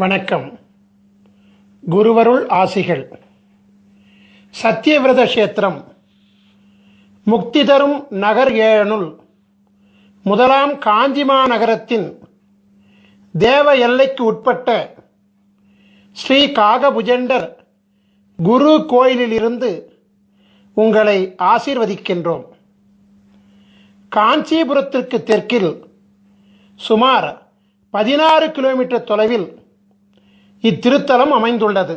வணக்கம். குருவருள் ஆசிகள். சத்தியவிரத கஷேத்திரம் முக்தி தரும் நகர் ஏழனுள் முதலாம் காஞ்சிமா நகரத்தின் தேவ எல்லைக்கு உட்பட்ட ஸ்ரீ காகபுஜண்டர் குரு கோயிலிலிருந்து உங்களை ஆசீர்வதிக்கின்றோம். காஞ்சிபுரத்திற்கு தெற்கில் சுமார் 16 கிலோமீட்டர் தொலைவில் இத்திருத்தலம் அமைந்துள்ளது.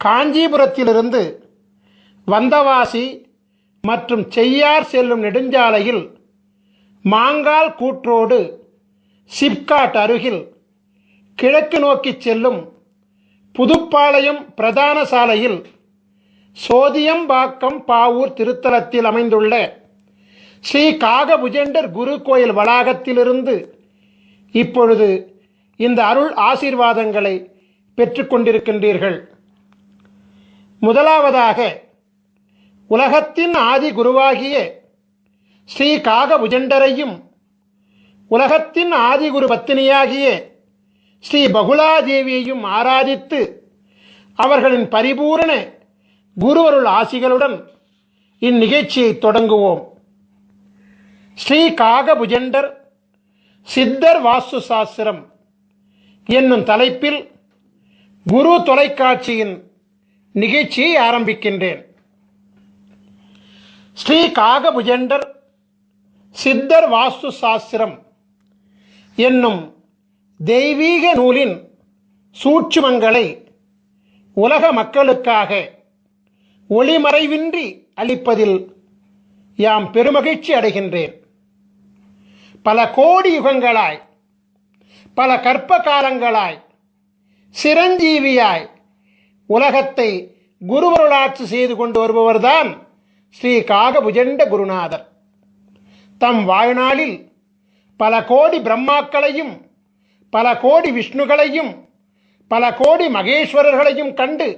காஞ்சிபுரத்திலிருந்து வந்தவாசி மற்றும் செய்யார் செல்லும் நெடுஞ்சாலையில் மாங்கால் கூற்றோடு சிப்காட் அருகில் கிழக்கு நோக்கி செல்லும் புதுப்பாளையம் பிரதான சாலையில் சோதியம்பாக்கம் பாவூர் திருத்தலத்தில் அமைந்துள்ள ஸ்ரீ காகபுஜண்டர் குரு கோயில் வளாகத்திலிருந்து இப்பொழுது இந்த அருள் ஆசீர்வாதங்களை பெற்றுக்கொண்டிருக்கின்றீர்கள். முதலாவதாக உலகத்தின் ஆதி குருவாகிய ஸ்ரீ காகபுஜண்டரையும் உலகத்தின் ஆதிகுரு பத்தினியாகிய ஸ்ரீ பகுலாதேவியையும் ஆராதித்து அவர்களின் பரிபூரண குருவருள் ஆசிகளுடன் இந்நிகழ்ச்சியை தொடங்குவோம். ஸ்ரீ காகபுஜண்டர் சித்தர் வாஸ்து சாஸ்திரம் என்னும் தலைப்பில் குரு தொலைக்காட்சியின் நிகழ்ச்சியை ஆரம்பிக்கின்றேன். ஸ்ரீ காகபுஜண்டர் சித்தர் வாஸ்து சாஸ்திரம் என்னும் தெய்வீக நூலின் சூட்சுமங்களை உலக மக்களுக்காக ஒளிமறைவின்றி அளிப்பதில் யாம் பெருமகிழ்ச்சி அடைகின்றேன். பல கோடி யுகங்களாய், பல கற்ப காலங்களாய் சிரஞ்சீவியாய் உலகத்தை குருவருளாட்சி செய்து கொண்டு வருபவர்தான் ஸ்ரீ காகபுஜண்ட குருநாதர். தம் வாழ்நாளில் பல கோடி பிரம்மாக்களையும் பல கோடி விஷ்ணுகளையும் பல கோடி மகேஸ்வரர்களையும் கண்டு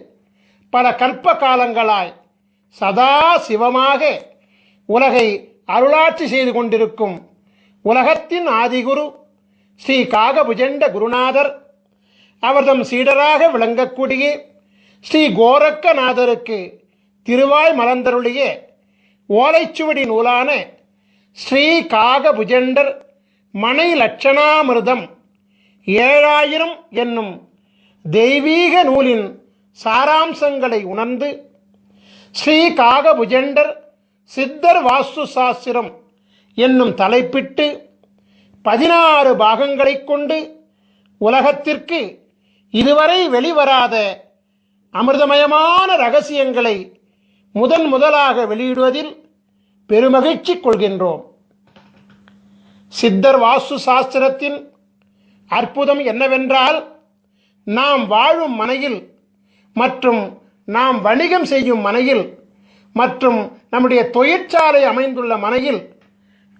பல கல்ப காலங்களாய் சதா சிவமாக உலகை அருளாட்சி செய்து கொண்டிருக்கும் உலகத்தின் ஆதிகுரு ஸ்ரீ காகபுஜண்ட குருநாதர் அவர்தம் சீடராக விளங்கக்கூடிய ஸ்ரீ கோரக்கநாதருக்கு திருவாய் மலர்ந்தருளிய ஓலைச்சுவடி நூலான ஸ்ரீ காகபுஜண்டர் மனை லட்சணாமிர்தம் 7000 என்னும் தெய்வீக நூலின் சாராம்சங்களை உணர்ந்து ஸ்ரீ காகபுஜண்டர் சித்தர் வாஸ்து சாஸ்திரம் என்னும் தலைப்பிட்டு 16 பாகங்களை கொண்டு உலகத்திற்கு இதுவரை வெளிவராத அமிர்தமயமான ரகசியங்களை முதலாக வெளியிடுவதில் பெருமகிழ்ச்சி கொள்கின்றோம். சித்தர் வாஸ்து சாஸ்திரத்தின் அற்புதம் என்னவென்றால், நாம் வாழும் மனையில் மற்றும் நாம் வணிகம் செய்யும் மனையில் மற்றும் நம்முடைய தொழிற்சாலை அமைந்துள்ள மனையில்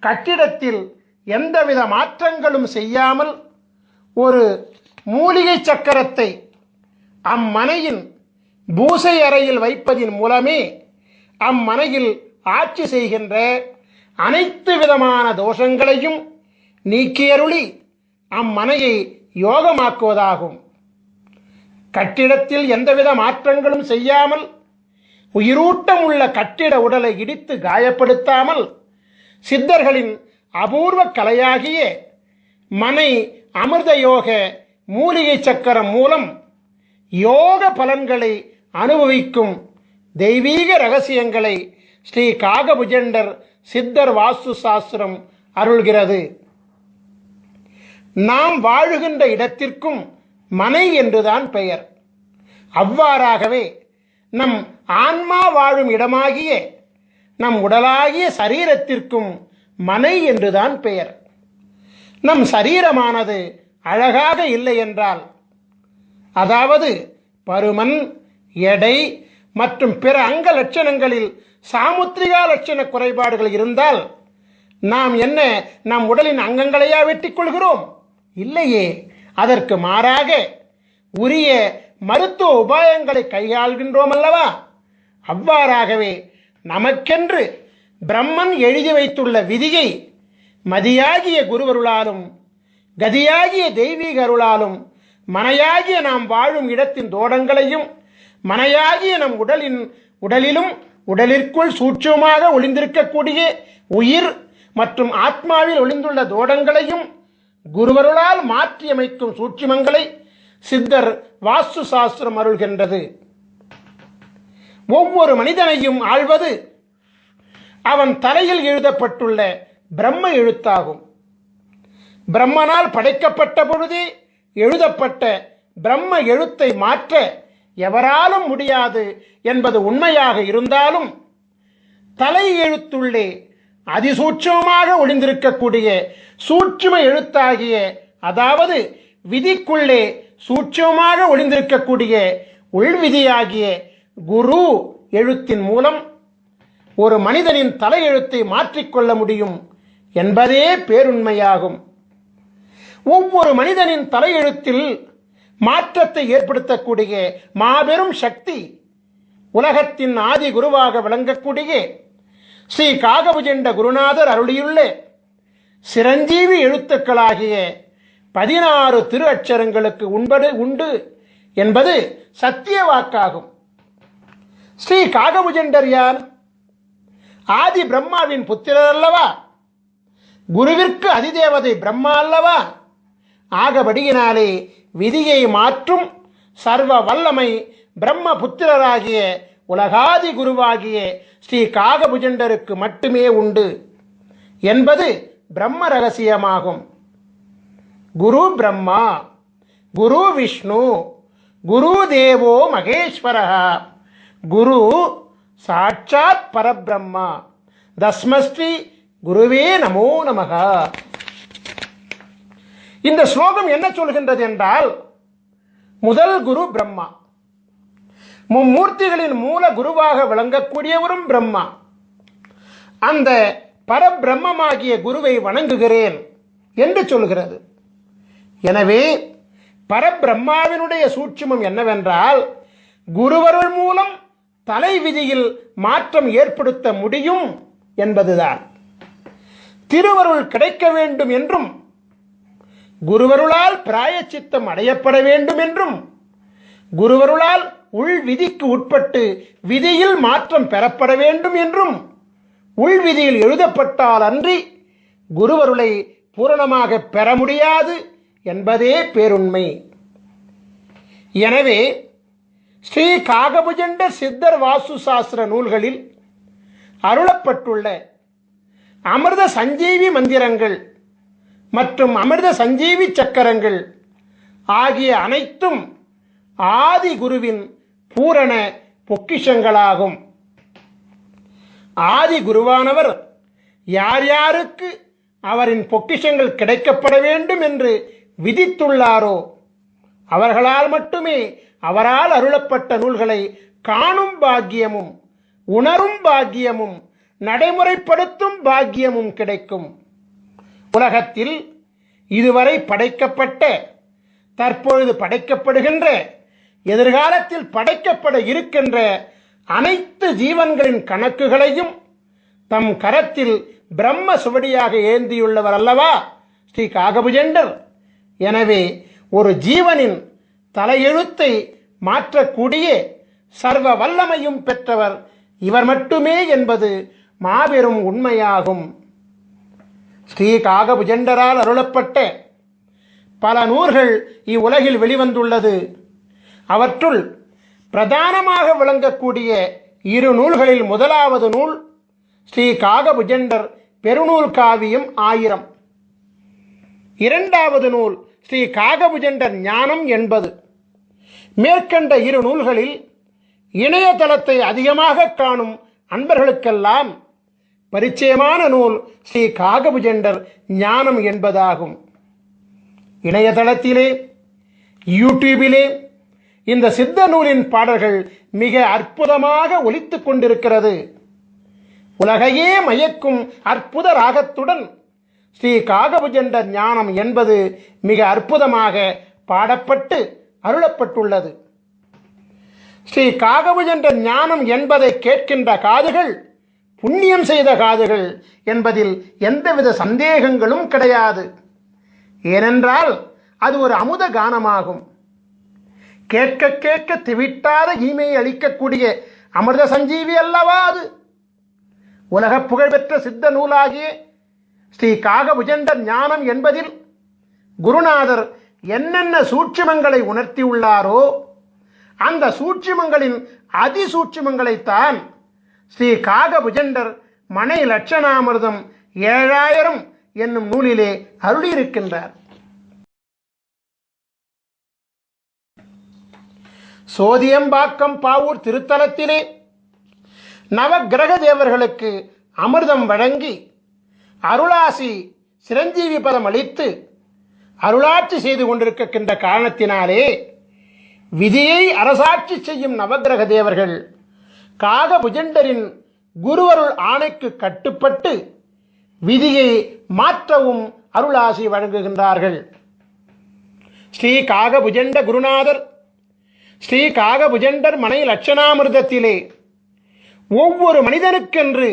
கட்டிடத்தில் எந்தவித மாற்றங்களும் செய்யாமல் ஒரு மூலிகை சக்கரத்தை அம்மனையின் பூசை அறையில் வைப்பதின் மூலமே அம்மனையில் ஆட்சி செய்கின்ற அனைத்து விதமான தோஷங்களையும் நீக்கியருளி அம்மனையை யோகமாக்குவதாகும். கட்டிடத்தில் எந்தவித மாற்றங்களும் செய்யாமல் உயிரூட்டம் உள்ள கட்டிட உடலை இடித்து காயப்படுத்தாமல் சித்தர்களின் அபூர்வ கலையாகிய மனை அமிர்த யோக மூலிகை சக்கரம் மூலம் யோக பலன்களை அனுபவிக்கும் தெய்வீக ரகசியங்களை ஸ்ரீ காகபுஜண்டர் சித்தர் வாஸ்து சாஸ்திரம் அருள்கிறது. நாம் வாழுகின்ற இடத்திற்கும் மனை என்றுதான் பெயர். அவ்வாறாகவே நம் ஆன்மா வாழும் இடமாகிய நம் உடலாகிய சரீரத்திற்கும் மனை என்றுதான் பெயர். நம் சரீரமானது அழகாக இல்லை என்றால், அதாவது பருமன், எடை மற்றும் பிற அங்க லட்சணங்களில் சாமுத்திரிகா லட்சண குறைபாடுகள் இருந்தால் நாம் என்ன நம் உடலின் அங்கங்களையா வெட்டிக் கொள்கிறோம்? இல்லையே. அதற்கு மாறாக உரிய மருத்துவ உபாயங்களை கையாள்கின்றோம் அல்லவா? அவ்வாறாகவே நமக்கென்று பிரம்மன் எழுதி வைத்துள்ள விதியை மதியாகிய குருவருளாலும் கதியாகிய தெய்வீக அருளாலும் மனையாகிய நாம் வாழும் இடத்தின் தோடங்களையும் மனையாகிய நம் உடலிலும் உடலிற்குள் சூட்சமாக ஒளிந்திருக்கக்கூடிய உயிர் மற்றும் ஆத்மாவில் ஒளிந்துள்ள தோடங்களையும் குருவருளால் மாற்றியமைக்கும் சூட்சுமங்களை சித்தர் வாஸ்து சாஸ்திரம் அருள்கின்றது. ஒவ்வொரு மனிதனையும் ஆள்வது அவன் தலையில் எழுதப்பட்டுள்ள பிரம்ம எழுத்தாகும். பிரம்மனால் படைக்கப்பட்ட பொழுதே எழுதப்பட்ட பிரம்ம எழுத்தை மாற்ற எவராலும் முடியாது என்பது உண்மையாக இருந்தாலும், தலை எழுத்துள்ளே அதிசூட்சமாக ஒளிந்திருக்கக்கூடிய சூட்சும எழுத்தாகிய, அதாவது விதிக்குள்ளே சூட்சமாக ஒளிந்திருக்கக்கூடிய உள்விதியாகிய குரு எழுத்தின் மூலம் ஒரு மனிதனின் தலையெழுத்தை மாற்றிக்கொள்ள முடியும் என்பதே பேருண்மையாகும். ஒவ்வொரு மனிதனின் தலையெழுத்தில் மாற்றத்தை ஏற்படுத்தக்கூடிய மாபெரும் சக்தி உலகத்தின் ஆதி குருவாக விளங்கக்கூடிய ஸ்ரீ காகபுஜண்ட குருநாதர் அருளியுள்ள சிரஞ்சீவி எழுத்துக்களாகிய 16 திரு அட்சரங்களுக்கு உண்டு என்பது சத்திய வாக்காகும். ஸ்ரீ காகபுஜண்டர் யார்? ஆதி பிரம்மாவின் புத்திரர் அல்லவா? குருவிற்கு அதிதேவதை பிரம்மா அல்லவா? ஆகபடியினாலே விதியை மாற்றும் சர்வ வல்லமை பிரம்ம புத்திரராகிய உலகாதி குருவாகிய ஸ்ரீ காகபுஜண்டருக்கு மட்டுமே உண்டு என்பது பிரம்ம ரகசியமாகும். குரு பிரம்மா, குரு விஷ்ணு, குரு தேவோ மகேஸ்வரः, குரு சாட்சாத் பரபிரம்மா, தஸ்மஸ்ரீ குருவே நமோ நமக. இந்த ஸ்லோகம் என்ன சொல்கின்றது என்றால், முதல் குரு பிரம்மா, மும்மூர்த்திகளின் மூல குருவாக விளங்கக்கூடியவரும் பிரம்மா. அந்த பரபிரம்மமாகிய குருவை வணங்குகிறேன் என்று சொல்கிறது. எனவே பரபிரம்மாவினுடைய சூட்சுமம் என்னவென்றால், குருவருள் மூலம் தலை விதியில் மாற்றம் ஏற்படுத்த முடியும் என்பதுதான். திருவருள் கிடைக்க வேண்டும் என்றும், குருவருளால் பிராயச்சித்தம் அடையப்பட வேண்டும் என்றும், குருவருளால் உள் விதிக்கு உட்பட்டு விதியில் மாற்றம் பெறப்பட வேண்டும் என்றும் உள்விதியில் எழுதப்பட்டால் அன்றி குருவருளை பூரணமாக பெற முடியாது என்பதே பேருண்மை. எனவே ஸ்ரீ காகபுஜண்ட சித்தர் வாஸ்து சாஸ்திர நூல்களில் அருளப்பட்டுள்ள அமிர்த சஞ்சீவி மந்திரங்கள் மற்றும் அமிர்த சஞ்சீவி சக்கரங்கள் ஆகிய அனைத்தும் ஆதி குருவின் பூரண பொக்கிஷங்களாகும். ஆதி குருவானவர் யார் யாருக்கு அவரின் பொக்கிஷங்கள் கிடைக்கப்பட வேண்டும் என்று விதித்துள்ளாரோ அவர்களால் மட்டுமே அவரால் அருளப்பட்ட நூல்களை காணும் பாக்கியமும் உணரும் பாக்கியமும் நடைமுறைப்படுத்தும் பாக்கியமும் கிடைக்கும். உலகத்தில் இதுவரை படைக்கப்பட்ட, தற்பொழுது படைக்கப்படுகின்ற, எதிர்காலத்தில் படைக்கப்பட இருக்கின்ற அனைத்து ஜீவன்களின் கணக்குகளையும் தம் கரத்தில் பிரம்ம சுவடியாக ஏந்தியுள்ளவர் அல்லவா ஸ்ரீ காகபுஜண்டர். எனவே ஒரு ஜீவனின் தலையெழுத்தை மாற்றக்கூடிய சர்வ வல்லமையும் பெற்றவர் இவர் மட்டுமே என்பது மாபெரும் உண்மையாகும். ஸ்ரீ காகபுஜண்டரால் அருளப்பட்ட பல நூல்கள் இவ்வுலகில் வெளிவந்துள்ளது. அவற்றுள் பிரதானமாக விளங்கக்கூடிய 2 நூல்களில் முதலாவது நூல் ஸ்ரீ காகபுஜண்டர் பெருநூல் காவியம் 1000. இரண்டாவது நூல் ஸ்ரீ காகபுஜண்டர் ஞானம் 80. மேற்கண்ட 2 நூல்களில் இணையதளத்தை அதிகமாக காணும் அன்பர்களுக்கெல்லாம் பரிச்சயமான நூல் ஸ்ரீ காகபுஜண்டர் ஞானம் என்பதாகும். இணையதளத்திலே, யூடியூபிலே இந்த சித்த நூலின் பாடல்கள் மிக அற்புதமாக ஒலித்துக் கொண்டிருக்கிறது. உலகையே மயக்கும் அற்புத ராகத்துடன் ஸ்ரீ காகபுஜண்டர் ஞானம் என்பது மிக அற்புதமாக பாடப்பட்டு அருளப்பட்டுள்ளது. ஸ்ரீ காகபுஜண்டர் ஞானம் என்பதை கேட்கின்ற காதுகள் புண்ணியம் செய்த காதுகள் என்பதில் எந்தவித சந்தேகங்களும் கிடையாது. ஏனென்றால் அது ஒரு அமுத கானமாகும். கேட்க கேட்க திவிட்டாத ஈமையை அளிக்கக்கூடிய அமிர்த சஞ்சீவி அல்லவா அது. உலக புகழ்பெற்ற சித்த நூலாகிய ஸ்ரீ காகபுஜண்டர் ஞானம் என்பதில் குருநாதர் என்னென்ன சூட்சுமங்களை உணர்த்தியுள்ளாரோ அந்த சூட்சுமங்களின் அதிசூட்சுமங்களைத்தான் ஸ்ரீ காகபுஜண்டர் மனை லட்சணாமிர்தம் 7000 என்னும் நூலிலே அருளியிருக்கின்றார். சோதியம்பாக்கம் பாவூர் திருத்தலத்திலே நவக்கிரக தேவர்களுக்கு அமிர்தம் வழங்கி அருளாசி சிரஞ்சீவி பதம் அளித்து அருளாட்சி செய்து கொண்டிருக்கின்ற காரணத்தினாலே விதியை அரசாட்சி செய்யும் நவக்கிரக தேவர்கள் காகபுஜண்டரின் குருவருள் ஆணைக்கு கட்டுப்பட்டு விதியை மாற்றவும் அருளாசி வழங்குகின்றார்கள். ஸ்ரீ காகபுஜண்ட குருநாதர் ஸ்ரீ காகபுஜண்டர் மனை லட்சணாமிர்தத்திலே ஒவ்வொரு மனிதனுக்கென்று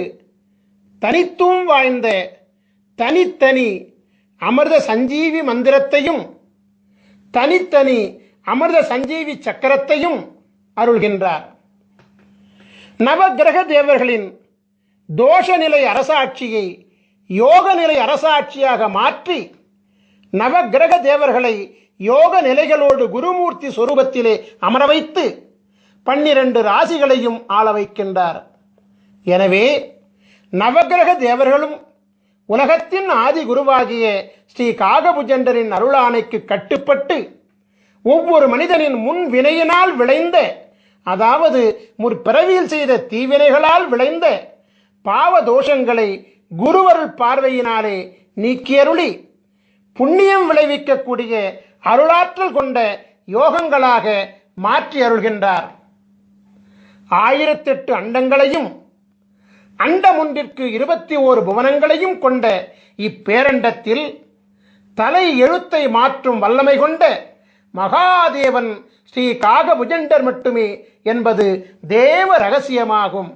தனித்துவம் வாய்ந்த தனித்தனி அமிர்த சஞ்சீவி மந்திரத்தையும் தனித்தனி அமிர்த சஞ்சீவி சக்கரத்தையும் அருள்கின்றார். நவக்கிரக தேவர்களின் தோஷ நிலை அரசாட்சியை யோக நிலை அரசாட்சியாக மாற்றி நவக்கிரக தேவர்களை யோக நிலைகளோடு குருமூர்த்தி சொரூபத்திலே அமர வைத்து 12 ராசிகளையும் ஆள வைக்கின்றார். எனவே நவக்கிரக தேவர்களும் உலகத்தின் ஆதி குருவாகிய ஸ்ரீ காகபுஜண்டரின் அருளாணைக்கு கட்டுப்பட்டு ஒவ்வொரு மனிதனின் முன் வினையினால் விளைந்த, அதாவது முற்பிறவியில் செய்த தீவினைகளால் விளைந்த பாவ தோஷங்களை குருவருள் பார்வையினாலே நீக்கியருளி புண்ணியம் விளைவிக்கக்கூடிய அருளாற்றல் கொண்ட யோகங்களாக மாற்றி அருள்கின்றார். 1008 அண்டங்களையும் அண்டம் ஒன்றிற்கு 21 புவனங்களையும் கொண்ட இப்பேரண்டத்தில் தலை எழுத்தை மாற்றும் வல்லமை கொண்ட மகாதேவன் ஸ்ரீ காகபுஜண்டர் மட்டுமே என்பது தேவ ரகசியமாகும்.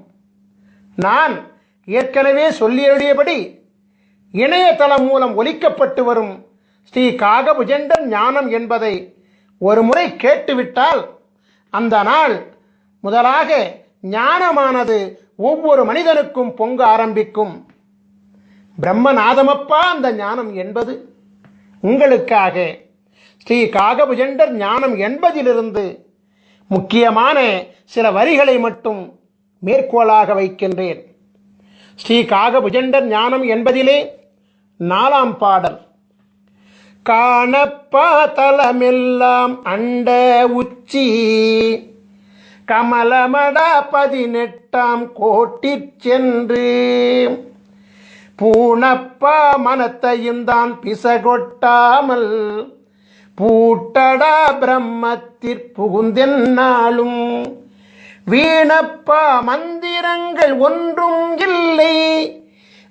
நான் ஏற்கனவே சொல்லியபடி இணையதளம் மூலம் ஒலிக்கப்பட்டு வரும் ஸ்ரீ காகபுஜண்டர் ஞானம் என்பதை ஒரு முறை கேட்டுவிட்டால் அந்த நாள் முதலாக ஞானமானது ஒவ்வொரு மனிதனுக்கும் பொங்க ஆரம்பிக்கும். பிரம்மநாதமப்பா அந்த ஞானம் என்பது உங்களுக்காக ஸ்ரீ காகபுஜண்டர் ஞானம் என்பதிலிருந்து முக்கியமான சில வரிகளை மட்டும் மேற்கோளாக வைக்கின்றேன். ஸ்ரீ காகபுஜண்டர் ஞானம் என்பதிலே 4ஆம் பாடல். காணப்பா தலமெல்லாம் அண்ட உச்சி கமலமட 18ஆம் கோட்டிற் சென்று பூணப்பா மனத்தையும் தான் பிசகொட்டாமல் பூட்டடா பிரம்மத்திற் புகுந்தென்னாலும் வீணப்பா மந்திரங்கள் ஒன்றும் இல்லை,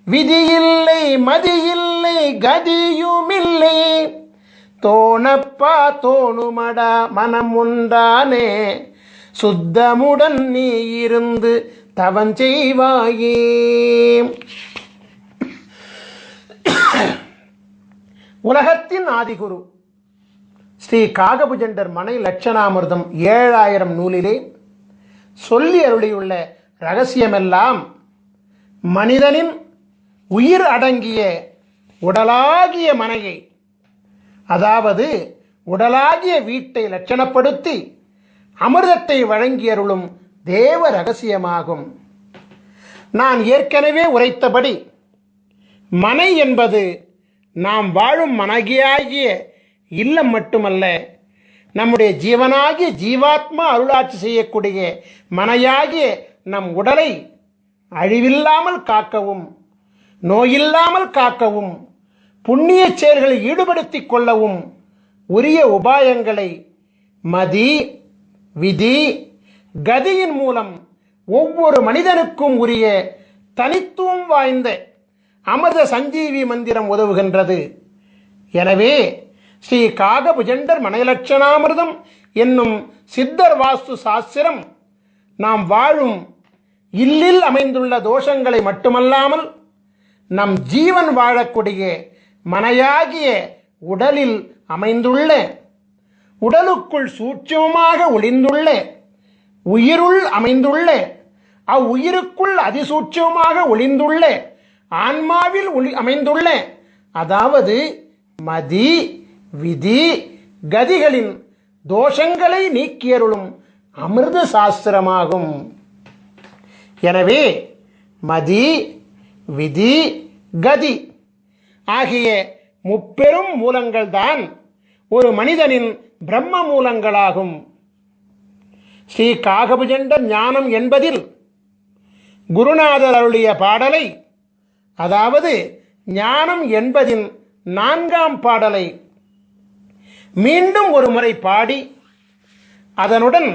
விதியில்லை மதியில்லை கதியுமில்லை, தோணப்பா தோணுமடா மனம் உண்டானே சுத்தமுடன் நீ இருந்து தவஞ்செய்வாயே. உலகத்தின் ஆதிகுரு ஸ்ரீ காகபுஜண்டர் மனை லட்சணாமிர்தம் 7000 நூலிலே சொல்லி அருளியுள்ள இரகசியமெல்லாம் மனிதனின் உயிர் அடங்கிய உடலாகிய மனையை, அதாவது உடலாகிய வீட்டை லட்சணப்படுத்தி அமிர்தத்தை வழங்கி அருளும் தேவ ரகசியமாகும். நான் ஏற்கனவே உரைத்தபடி மனை என்பது நாம் வாழும் மனகியாகிய இல்லம் மட்டுமல்ல, நம்முடைய ஜீவனாகிய ஜீவாத்மா அருளாட்சி செய்யக்கூடிய மனையாகிய நம் உடலை அழிவில்லாமல் காக்கவும் நோயில்லாமல் காக்கவும் புண்ணிய செயல்களில் ஈடுபடுத்திக் கொள்ளவும் உரிய உபாயங்களை மதி விதி கதியின் மூலம் ஒவ்வொரு மனிதனுக்கும் உரிய தனித்துவம் வாய்ந்த அமிர்த சஞ்சீவி மந்திரம் உதவுகின்றது. எனவே ஸ்ரீ காகபுஜண்டர் மனைலட்சணாமிர்தம் என்னும் சித்தர் வாஸ்து சாஸ்திரம் நாம் வாழும் இல்லில் அமைந்துள்ள தோஷங்களை மட்டுமல்லாமல் நம் ஜீவன் வாழக்கூடிய மனையாகிய உடலில் அமைந்துள்ள உடலுக்குள் சூட்சமமாக ஒளிந்துள்ள உயிருள் அமைந்துள்ள அவ்வுயிருக்குள் அதிசூட்சமாக ஒளிந்துள்ள ஆன்மாவில் அமைந்துள்ள, அதாவது மதி விதி கதிகளின் தோஷங்களை நீக்கியருளும் அமிர்த சாஸ்திரமாகும். எனவே மதி விதி கதி ஆகிய முப்பெரும் மூலங்கள் தான் ஒரு மனிதனின் பிரம்ம மூலங்களாகும். ஸ்ரீ காகபுஜண்ட ஞானம் என்பதில் குருநாதர் அருளிய பாடலை, அதாவது ஞானம் என்பதின் 4ஆம் பாடலை மீண்டும் ஒரு முறை பாடி அதனுடன்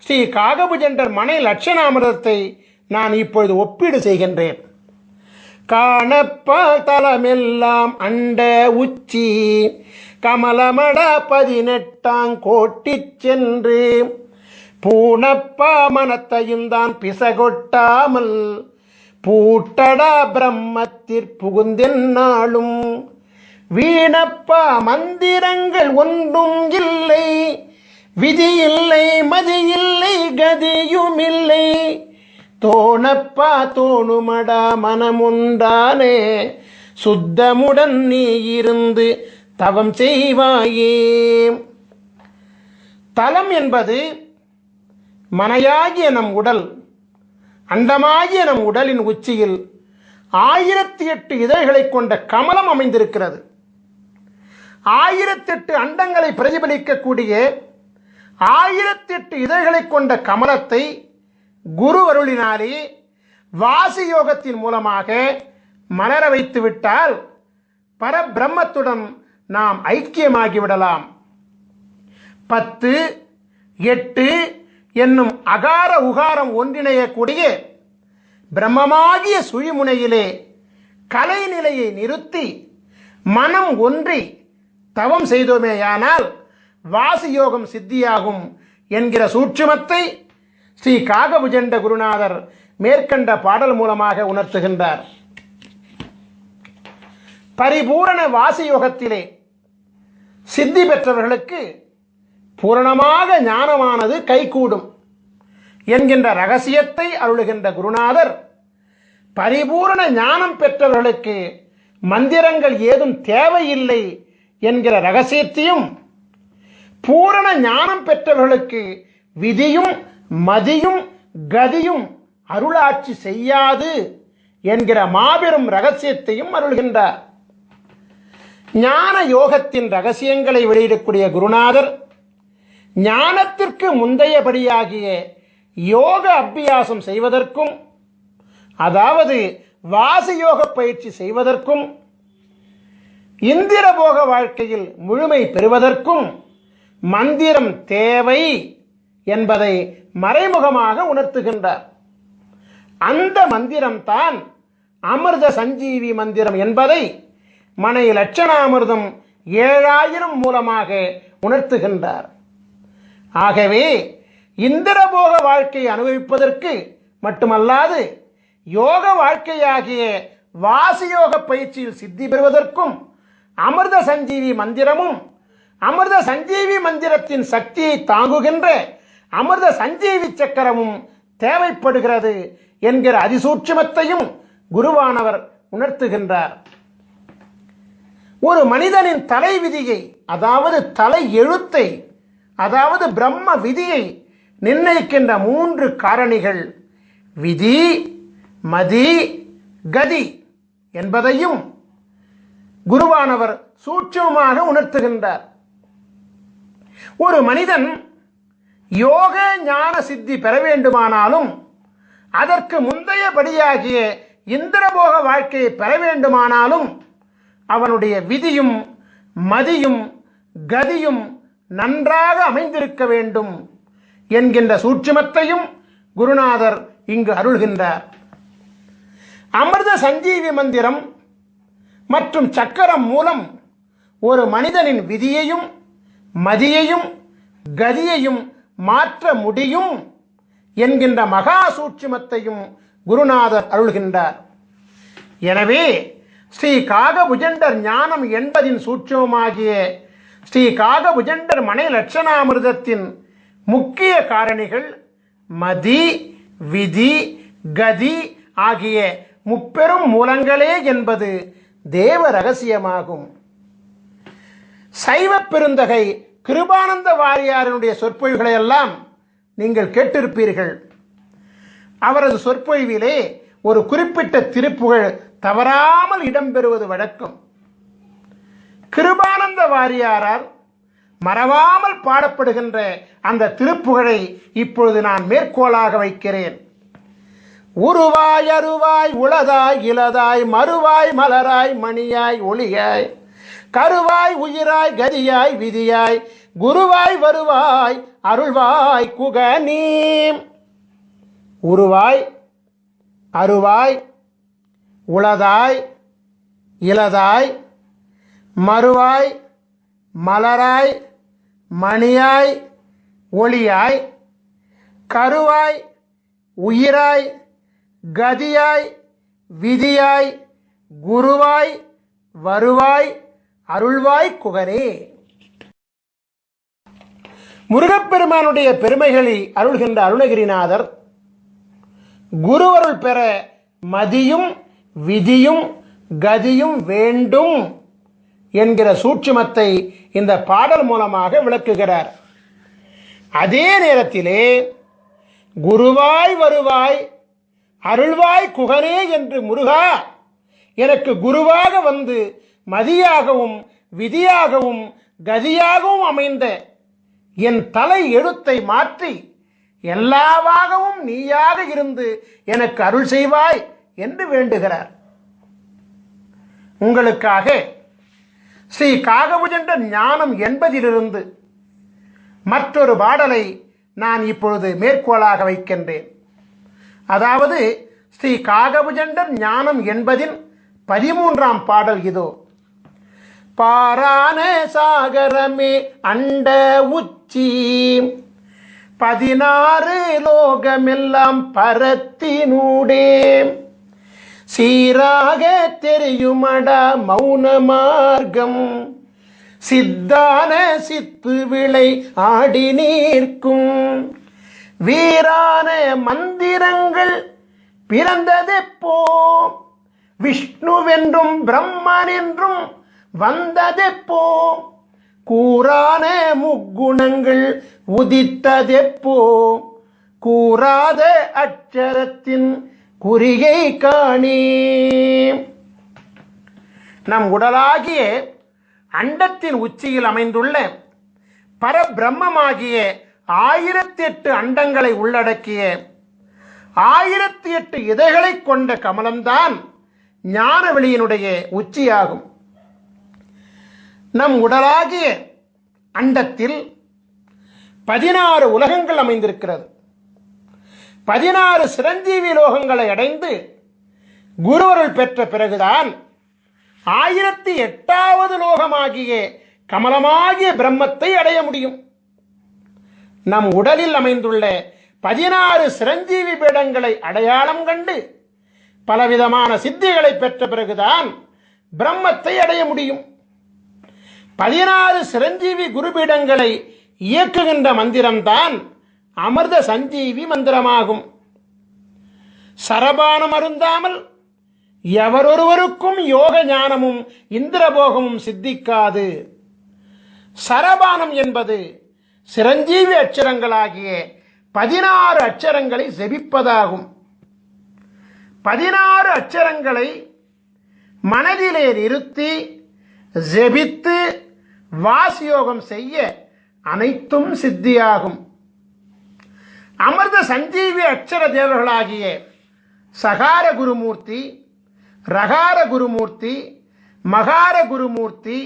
ஸ்ரீ காகபுஜண்டர் மனை லட்சணாமிரதத்தை நான் இப்பொழுது ஒப்பீடு செய்கின்றேன். காணப்பால் தலமெல்லாம் அண்ட உச்சி கமலமட 18 கோட்டி சென்று பூணப்பா மனத்தையும் தான் பிசகொட்டாமல் பூட்டடா பிரம்மத்திற்புகுந்தென்னாலும் வீணப்பா மந்திரங்கள் ஒன்றும் இல்லை, விதி இல்லை மதி இல்லை கதியும் இல்லை, தோணப்பா தோணுமடா மனமுண்டானே சுத்தமுடன் நீ இருந்து தவம் செய்வாயே. தலம் என்பது மனையாகிய நம் உடல், அண்டமாகிய நம் உடலின் உச்சியில் 1008 இதழ்களை கொண்ட கமலம் அமைந்திருக்கிறது. 1008 அண்டங்களை பிரதிபலிக்கக்கூடிய 1008 இதழ்களை கொண்ட கமலத்தை குரு அருளினாலே வாசி யோகத்தின் மூலமாக மலர வைத்து விட்டால் பரபிரம்மத்துடன் நாம் ஐக்கியமாகிவிடலாம். 10, 8 என்னும் அகார உகாரம் ஒன்றிணையக்கூடிய பிரம்மமாகிய சுழிமுனையிலே கலைநிலையை நிறுத்தி மனம் ஒன்றி தவம் செய்தோமேயானால் வாசியோகம் சித்தியாகும் என்கிற சூட்சுமத்தை ஸ்ரீ காகபுஜண்ட குருநாதர் மேற்கண்ட பாடல் மூலமாக உணர்த்துகின்றார். பரிபூரண வாசியோகத்திலே சித்தி பெற்றவர்களுக்கு பூரணமாக ஞானமானது கைகூடும் என்கின்ற ரகசியத்தை அருளுகின்ற குருநாதர், பரிபூரண ஞானம் பெற்றவர்களுக்கு மந்திரங்கள் ஏதும் தேவையில்லை என்கிற ரகசியத்தையும், பூரண ஞானம் பெற்றவர்களுக்கு விதியும் மதியும் கதியும் அருளாட்சி செய்யாது என்கிற மாபெரும் ரகசியத்தையும் அருள்கின்றார். ஞான யோகத்தின் ரகசியங்களை வெளியிடக்கூடிய குருநாதர் ஞானத்திற்கு முந்தையபடியாகிய யோக அபியாசம் செய்வதற்கும், அதாவது வாசியோக பயிற்சி செய்வதற்கும், இந்திரபோக வாழ்க்கையில் முழுமை பெறுவதற்கும் மந்திரம் தேவை என்பதை மறைமுகமாக உணர்த்துகின்றார். அந்த மந்திரம்தான் அமிர்த சஞ்சீவி மந்திரம் என்பதை மனை லட்சணாமிர்தம் 7000 மூலமாக உணர்த்துகின்றார். ஆகவே இந்திரபோக வாழ்க்கையை அனுபவிப்பதற்கு மட்டுமல்லாது யோக வாழ்க்கையாகிய வாசியோக பயிற்சியில் சித்தி பெறுவதற்கும் அமிர்த சஞ்சீவி மந்திரமும், அமிர்த சஞ்சீவி மந்திரத்தின் சக்தியை தாங்குகின்ற அமிர்த சஞ்சீவி சக்கரமும் தேவைப்படுகிறது என்கிற அதிசூட்சுமத்தையும் குருவானவர் உணர்த்துகின்றார். ஒரு மனிதனின் தலை விதியை, அதாவது தலை எழுத்தை, அதாவது பிரம்ம விதியை நிர்ணயிக்கின்ற 3 காரணிகள் விதி மதி கதி என்பதையும் குருவானவர் சூட்சமாக உணர்த்துகின்றார். ஒரு மனிதன் யோக ஞான சித்தி பெற வேண்டுமானாலும், அதற்கு முந்தையபடியாகிய இந்திரபோக வாழ்க்கையை பெற வேண்டுமானாலும் அவனுடைய விதியும் மதியும் கதியும் நன்றாக அமைந்திருக்க வேண்டும் என்கின்ற சூட்சுமத்தையும் குருநாதர் இங்கு அருள்கின்றார். அமிர்த சஞ்சீவி மந்திரம் மற்றும் சக்கரம் மூலம் ஒரு மனிதனின் விதியையும் மதியையும் கதியையும் மாற்ற முடியும் என்கின்ற மகா சூட்சுமத்தையும் குருநாதர் அருள்கின்றார். எனவே ஸ்ரீ காகபுஜண்டர் ஞானம் என்பதின் சூட்சுமமாகிய ஸ்ரீ காகபுஜண்டர் மனை லட்சணாமிர்தத்தின் முக்கிய காரணிகள் மதி, விதி, கதி ஆகிய முப்பெரும் மூலங்களே என்பது தேவ ரகசியமாகும். சைவ பெருந்தகை கிருபானந்த வாரியாரினுடைய சொற்பொழிவுகளை எல்லாம் நீங்கள் கேட்டிருப்பீர்கள். அவரது சொற்பொழிவிலே ஒரு குறிப்பிட்ட திருப்புகழ் தவறாமல் இடம்பெறுவது வழக்கம். கிருபானந்த வாரியாரால் மறவாமல் பாடப்படுகின்ற அந்த திருப்புகழை இப்பொழுது நான் மேற்கோளாக வைக்கிறேன். உருவாய் அருவாய் உளதாய் இலதாய் மறுவாய் மலராய் மணியாய் ஒளியாய் கருவாய் உயிராய் கதியாய் விதியாய் குருவாய் வருவாய் அருள்வாய் குகனீ. உருவாய் அருவாய் உளதாய் இலதாய் மறுவாய் மலராய் மணியாய் ஒளியாய் கருவாய் உயிராய் கதியாய் விதியாய் குருவாய் வருவாய் அருள்வாய் குகனே. முருகப்பெருமானுடைய பெருமைகளை அருள்கின்ற அருணகிரிநாதர் குருவருள் பெற மதியும் விதியும் கதியும் வேண்டும் என்கிற சூட்சுமத்தை இந்த பாடல் மூலமாக விளக்குகிறார். அதே நேரத்திலே குருவாய் வருவாய் அருள்வாய் குகனே என்று முருகா எனக்கு குருவாக வந்து மதியாகவும் விதியாகவும் கதியாகவும் அமைந்த என் தலை எழுத்தை மாற்றி எல்லாவாகவும் நீயாக இருந்து எனக்கு அருள் செய்வாய் என்று வேண்டுகிறார். உங்களுக்காக ஸ்ரீ காகபுஜண்டர் ஞானம் என்பதிலிருந்து மற்றொரு பாடலை நான் இப்பொழுது மேற்கோளாக வைக்கின்றேன். அதாவது ஸ்ரீ காகபுஜண்டர் ஞானம் என்பதின் 13ஆம் பாடல் இதோ. பாரான சாகரமே அண்ட உச்சி 16 லோகமெல்லாம் பரத்தினூடே சீராக தெரியுமடா மௌன மார்க்கம் சித்தான சித்து விளை ஆடி நீர்க்கும் வீரான மந்திரங்கள் பிறந்ததெப்போ விஷ்ணுவென்றும் பிரம்மன் என்றும் வந்ததெப்போ கூறான முக்குணங்கள் உதித்ததெப்போ கூறாத அட்சரத்தின் குறிகை காணே. நம் உடலாகிய அண்டத்தின் உச்சியில் அமைந்துள்ள பரபிரம்மமாகிய 1008 அண்டங்களை உள்ளடக்கிய 1008 இதழ்களை கொண்ட கமலம்தான் ஞானவெளியினுடைய உச்சியாகும். நம் உடலாகிய அண்டத்தில் 16 உலகங்கள் அமைந்திருக்கிறது. 16 சிரஞ்சீவி லோகங்களை அடைந்து குருவருள் பெற்ற பிறகுதான் 1008வது லோகமாகிய கமலமாகிய பிரம்மத்தை அடைய முடியும். நம் உடலில் அமைந்துள்ள 16 சிரஞ்சீவி பீடங்களை அடையாளம் கண்டு பலவிதமான சித்திகளை பெற்ற பிறகுதான் பிரம்மத்தை அடைய முடியும். 16 சிரஞ்சீவி குருபீடங்களை இயக்குகின்ற மந்திரம்தான் அமிர்த சஞ்சீவி மந்திரமாகும். சரபானம் அருந்தாமல் எவரொருவருக்கும் யோக ஞானமும் இந்திரபோகமும் சித்திக்காது. சரபானம் என்பது சிரஞ்சீவி அட்சரங்களாகிய 16 அட்சரங்களை ஜெபிப்பதாகும். 16 அட்சரங்களை மனதிலே நிறுத்தி ஜெபித்து வாசியோகம் செய்ய அனைத்தும் சித்தியாகும். அமிர்த சஞ்சீவி அட்சர தேவர்களாகிய சகார குருமூர்த்தி, ரகார குருமூர்த்தி, மகார குருமூர்த்தி,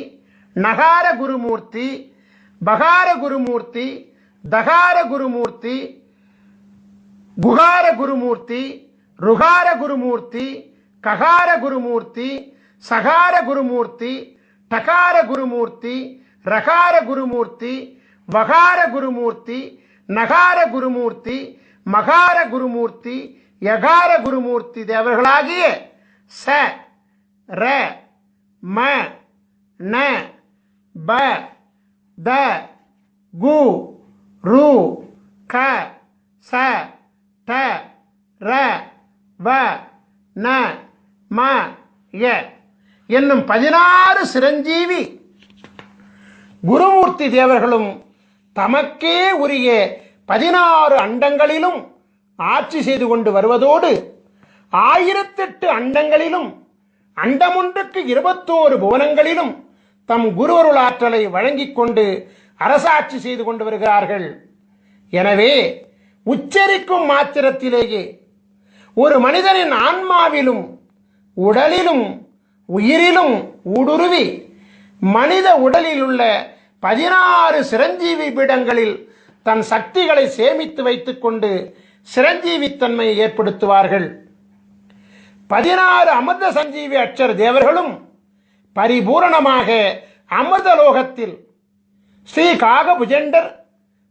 நகார குருமூர்த்தி, பகார குருமூர்த்தி, தகார குருமூர்த்தி, குகார குருமூர்த்தி, ருகார குருமூர்த்தி, ககார குருமூர்த்தி, சகார குருமூர்த்தி, டகார குருமூர்த்தி, ரகார குருமூர்த்தி, வகார குருமூர்த்தி, நகார குருமூர்த்தி, மகார குருமூர்த்தி, யகார குருமூர்த்தி தேவர்களாகிய ச ர ம ந ப த கு ரு க ச ட ர வ ந ம ய என்னும் 16 சிரஞ்சீவி குருமூர்த்தி தேவர்களும் தமக்கே உரிய 16 அண்டங்களிலும் ஆட்சி செய்து கொண்டு வருவதோடு 1008 அண்டங்களிலும் அண்டமொன்றுக்கு 21 புவனங்களிலும் தம் குருவருள் ஆற்றலை வழங்கிக் கொண்டு அரசாட்சி செய்து கொண்டு வருகிறார்கள். எனவே உச்சரிக்கும் மாத்திரத்திலேயே ஒரு மனிதனின் ஆன்மாவிலும் உடலிலும் உயிரிலும் ஊடுருவி மனித உடலில் உள்ள 16 சிரஞ்சீவி பீடங்களில் தன் சக்திகளை சேமித்து வைத்துக் கொண்டு சிரஞ்சீவித்தன்மையை ஏற்படுத்துவார்கள். 16 அமிர்த சஞ்சீவி அட்சர தேவர்களும் பரிபூரணமாக அமிர்தலோகத்தில் ஸ்ரீ காகபுஜண்டர்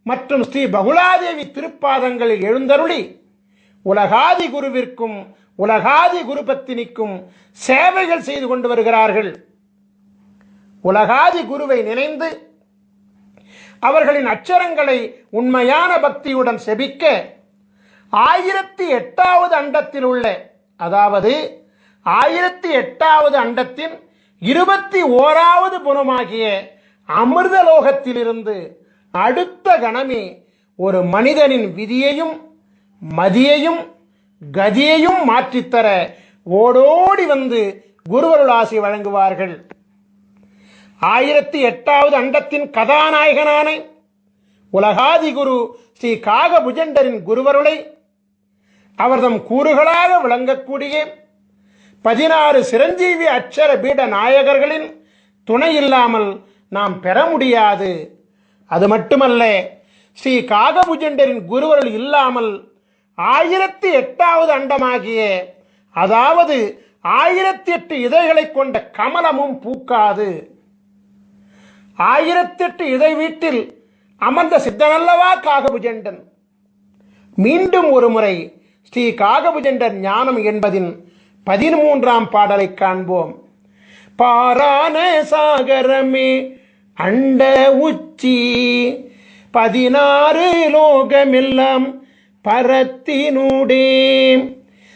மற்றும் ஸ்ரீ பகுலாதேவி திருப்பாதங்களில் எழுந்தருளி உலகாதி குருவிற்கும் உலகாதி குருபத்தினிக்கும் சேவைகள் செய்து கொண்டு வருகிறார்கள். உலகாதி குருவை நினைந்து அவர்களின் அச்சரங்களை உண்மையான பக்தியுடன் செபிக்க 1008வது அண்டத்தில் உள்ள, அதாவது 1008வது அண்டத்தின் 21வது புனமாகிய அமிர்தலோகத்திலிருந்து அடுத்த கணமே ஒரு மனிதனின் விதியையும் மதியையும் கதியையும் மாற்றித்தர ஓடோடி வந்து குருவருளாசி வழங்குவார்கள். 1008வது அண்டத்தின் கதாநாயகனான உலகாதி குரு ஸ்ரீ காகபுஜண்டரின் குருவருளை அவர்தம் கூறுகளாக விளங்கக்கூடிய 16 சிரஞ்சீவி அட்சர பீட நாயகர்களின் துணை இல்லாமல் நாம் பெற முடியாது. அது மட்டுமல்ல, ஸ்ரீ காகபுஜண்டரின் குருவருள் இல்லாமல் 1008வது அண்டமாகிய, அதாவது 1008 இதழ்களை கொண்ட கமலமும் பூக்காது. 1008 இதழ் வீட்டில் அமர்ந்த சித்தனல்லவா காகபுஜண்டன். மீண்டும் ஒரு முறை ஸ்ரீ காகபுஜண்டர் ஞானம் என்பதின் 13ஆம் பாடலை காண்போம். பாரான சாகரமே அண்ட உச்சி 16 லோகமெல்லாம் பரத்தினூடே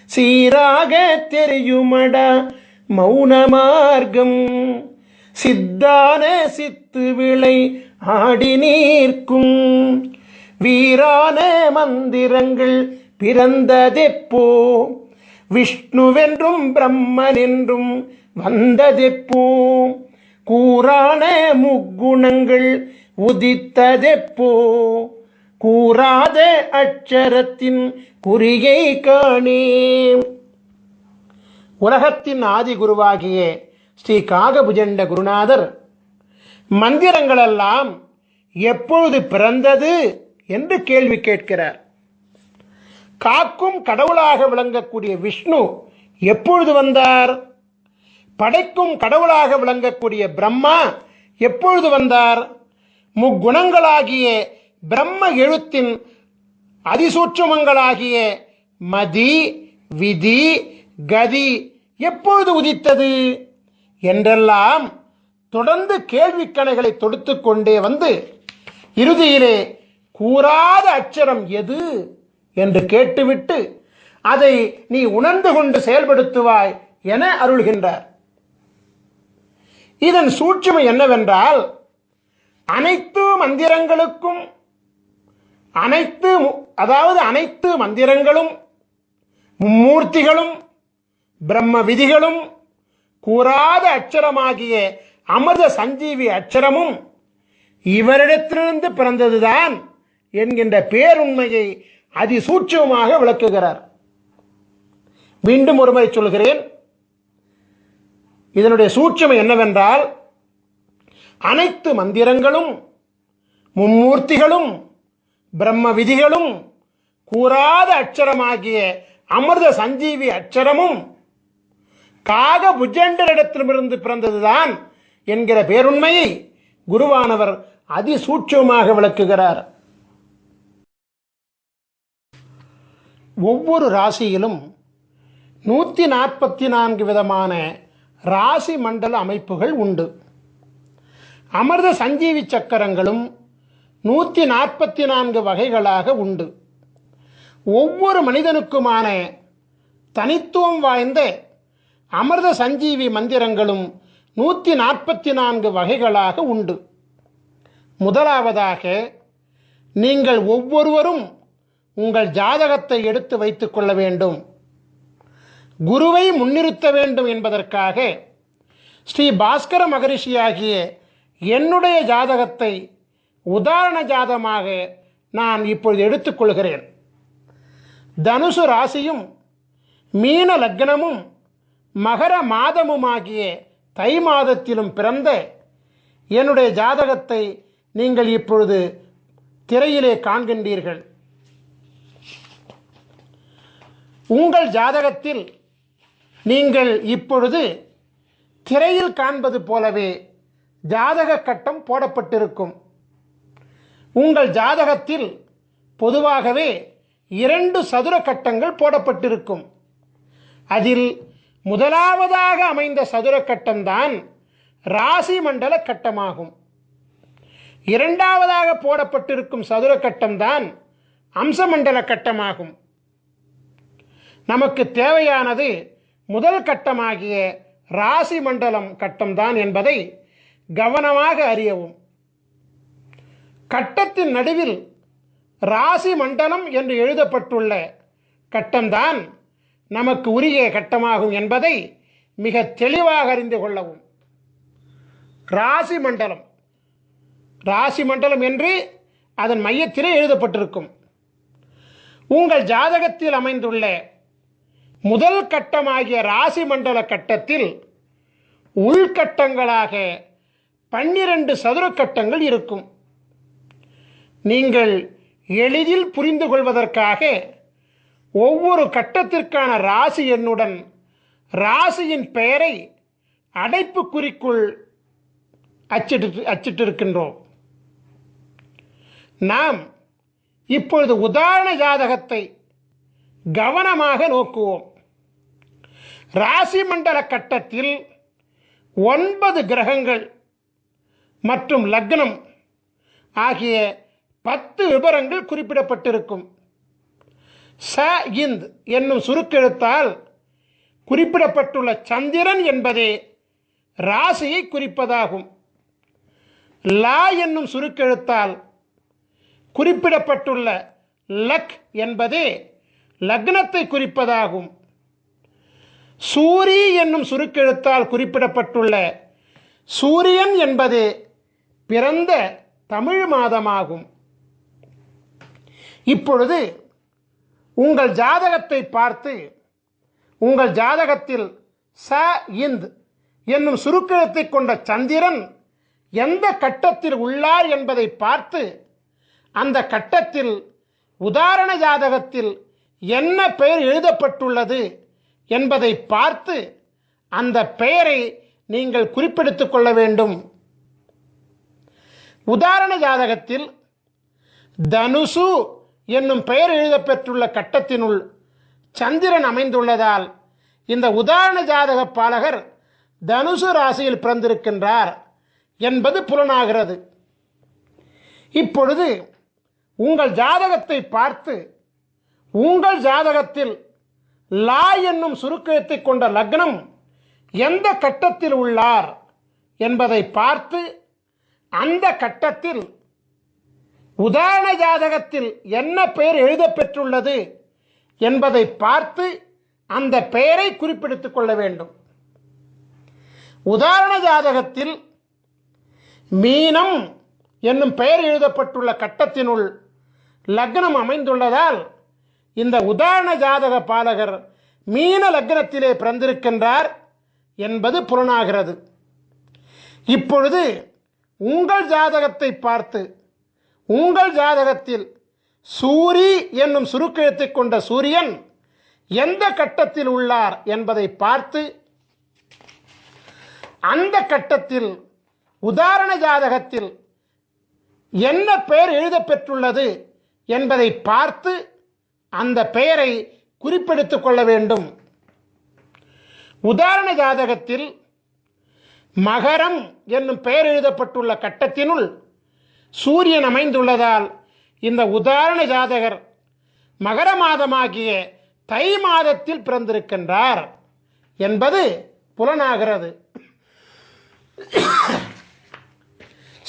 சீராக தெரியுமடா மௌன மார்க்கம் சித்தான சித்து விளை ஆடி நீர்க்கும் வீரான மந்திரங்கள் பிறந்ததெப்போ விஷ்ணுவென்றும் பிரம்மனென்றும் வந்ததெப்போ கூறான முக்குணங்கள் உதித்ததெப்போ கூறாத அட்சரத்தின் குறியை காணே. உலகத்தின் ஆதி குருவாகிய ஸ்ரீ காகபுஜண்ட குருநாதர் மந்திரங்களெல்லாம் எப்பொழுது பிறந்தது என்று கேள்வி கேட்கிறார். காக்கும் கடவுளாக விளங்கக்கூடிய விஷ்ணு எப்பொழுது வந்தார்? படைக்கும் கடவுளாக விளங்கக்கூடிய பிரம்மா எப்பொழுது வந்தார்? முக்குணங்களாகிய பிரம்ம எழுத்தின் அதிசூட்சுமங்களாகிய மதி விதி கதி எப்பொழுது உதித்தது என்றெல்லாம் தொடர்ந்து கேள்விக்கணைகளை தொடுத்து கொண்டே வந்து இறுதியிலே கூறாத அட்சரம் எது என்று கேட்டுவிட்டு அதை நீ உணர்ந்து கொண்டு செயல்படுத்துவாய் என அருள்கின்றார். இதன் சூட்சுமை என்னவென்றால், அனைத்து மந்திரங்களுக்கும் அனைத்து மந்திரங்களும் மும்மூர்த்திகளும் பிரம்ம விதிகளும் கூறாத அட்சரமாகிய அமிர்த சஞ்சீவி அட்சரமும் இவரிடத்திலிருந்து பிறந்ததுதான் என்கின்ற பேருண்மையை அதிசூட்சமாக விளக்குகிறார். மீண்டும் ஒருமுறை சொல்கிறேன். இதனுடைய சூட்சுமை என்னவென்றால், அனைத்து மந்திரங்களும் மும்மூர்த்திகளும் பிரம்ம விதிகளும் கூறாத அட்சரமாகிய அமிர்த சஞ்சீவி அட்சரமும் காகபுஜண்டரிடத்திலிருந்து பிறந்ததுதான் என்கிற பேருண்மையை குருவானவர் அதிசூட்சமாக விளக்குகிறார். ஒவ்வொரு ராசியிலும் 144 விதமான ராசி மண்டல அமைப்புகள் உண்டு. அமிர்த சஞ்சீவி சக்கரங்களும் 144 வகைகளாக உண்டு. ஒவ்வொரு மனிதனுக்குமான தனித்துவம் வாய்ந்த அமிர்த சஞ்சீவி மந்திரங்களும் 144 வகைகளாக உண்டு. முதலாவதாக, நீங்கள் ஒவ்வொருவரும் உங்கள் ஜாதகத்தை எடுத்து வைத்துக் கொள்ள வேண்டும். குருவை முன்னிறுத்த வேண்டும் என்பதற்காக ஸ்ரீ பாஸ்கர மகரிஷியாகிய என்னுடைய ஜாதகத்தை உதாரண ஜாதகமாக நான் இப்பொழுது எடுத்துக்கொள்கிறேன். தனுசு ராசியும் மீன லக்னமும் மகர மாதமுமாகிய தை மாதத்திலும் பிறந்த என்னுடைய ஜாதகத்தை நீங்கள் இப்பொழுது திரையிலே காண்கின்றீர்கள். உங்கள் ஜாதகத்தில் நீங்கள் இப்பொழுது திரையில் காண்பது போலவே ஜாதக கட்டம் போடப்பட்டிருக்கும். உங்கள் ஜாதகத்தில் பொதுவாகவே 2 சதுர கட்டங்கள் போடப்பட்டிருக்கும். அதில் முதலாவதாக அமைந்த சதுர கட்டம்தான் ராசி மண்டல கட்டமாகும். இரண்டாவதாக போடப்பட்டிருக்கும் சதுர கட்டம்தான் அம்சமண்டல கட்டமாகும். நமக்கு தேவையானது முதல் கட்டமாகிய ராசி மண்டலம் கட்டம்தான் என்பதை கவனமாக அறியவும். கட்டத்தின் நடுவில் ராசி மண்டலம் என்று எழுதப்பட்டுள்ள கட்டம்தான் நமக்கு உரிய கட்டமாகும் என்பதை மிக தெளிவாக அறிந்து கொள்ளவும். ராசி மண்டலம் ராசி மண்டலம் என்று அதன் மையத்திலே எழுதப்பட்டிருக்கும். உங்கள் ஜாதகத்தில் அமைந்துள்ள முதல் கட்டமாகிய ராசி மண்டல கட்டத்தில் உள்கட்டங்களாக 12 சதுர கட்டங்கள் இருக்கும். நீங்கள் எளிதில் புரிந்து கொள்வதற்காக ஒவ்வொரு கட்டத்திற்கான ராசி எண்ணுடன் ராசியின் பெயரை அடைப்புக்குறிக்குள் அச்சிட்டிருக்கின்றோம். நாம் இப்பொழுது உதாரண ஜாதகத்தை கவனமாக நோக்குவோம். ராசி மண்டல கட்டத்தில் 9 கிரகங்கள் மற்றும் லக்னம் ஆகிய 10 விபரங்கள் குறிப்பிடப்பட்டிருக்கும். ச இந்த் என்னும் சுருக்கெழுத்தால் குறிப்பிடப்பட்டுள்ள சந்திரன் என்பதே ராசியை குறிப்பதாகும். லா என்னும் சுருக்கெழுத்தால் குறிப்பிடப்பட்டுள்ள லக் என்பதே லக்னத்தை குறிப்பதாகும். சூரி என்னும் சுருக்கெழுத்தால் குறிப்பிடப்பட்டுள்ள சூரியன் என்பது பிறந்த தமிழ் மாதமாகும். இப்பொழுது உங்கள் ஜாதகத்தை பார்த்து உங்கள் ஜாதகத்தில் ச இந்த் என்னும் சுருக்கெழுத்தை கொண்ட சந்திரன் எந்த கட்டத்தில் உள்ளார் என்பதை பார்த்து அந்த கட்டத்தில் உதாரண ஜாதகத்தில் என்ன பெயர் எழுதப்பட்டுள்ளது என்பதை பார்த்து அந்த பெயரை நீங்கள் குறிப்பெடுத்துக் கொள்ள வேண்டும். உதாரண ஜாதகத்தில் தனுசு என்னும் பெயர் எழுதப்பெற்றுள்ள கட்டத்தினுள் சந்திரன் அமைந்துள்ளதால் இந்த உதாரண ஜாதக பாலகர் தனுசு ராசியில் பிறந்திருக்கின்றார் என்பது புலனாகிறது. இப்பொழுது உங்கள் ஜாதகத்தை பார்த்து உங்கள் ஜாதகத்தில் லா என்னும் சுருக்கெழுத்தை கொண்ட லக்னம் எந்த கட்டத்தில் உள்ளார் என்பதை பார்த்து அந்த கட்டத்தில் உதாரண ஜாதகத்தில் என்ன பெயர் எழுதப்பெற்றுள்ளது என்பதை பார்த்து அந்த பெயரை குறிப்பிடுத்திக் கொள்ள வேண்டும். உதாரண ஜாதகத்தில் மீனம் என்னும் பெயர் எழுதப்பட்டுள்ள கட்டத்தினுள் லக்னம் அமைந்துள்ளதால் இந்த உதாரண ஜாதக பாலகர் மீன லக்னத்திலே பிறந்திருக்கின்றார் என்பது புலனாகிறது. இப்பொழுது உங்கள் ஜாதகத்தை பார்த்து உங்கள் ஜாதகத்தில் சூரி என்னும் சுருக்கெழுத்தை கொண்ட சூரியன் எந்த கட்டத்தில் உள்ளார் என்பதை பார்த்து அந்த கட்டத்தில் உதாரண ஜாதகத்தில் என்ன பெயர் எழுதப்பெற்றுள்ளது என்பதை பார்த்து அந்த பெயரை குறிப்பெடுத்துக் கொள்ள வேண்டும். உதாரண ஜாதகத்தில் மகரம் என்னும் பெயர் எழுதப்பட்டுள்ள கட்டத்தினுள் சூரியன் அமைந்துள்ளதால் இந்த உதாரண ஜாதகர் மகர மாதமாகிய தை மாதத்தில் பிறந்திருக்கின்றார் என்பது புலனாகிறது.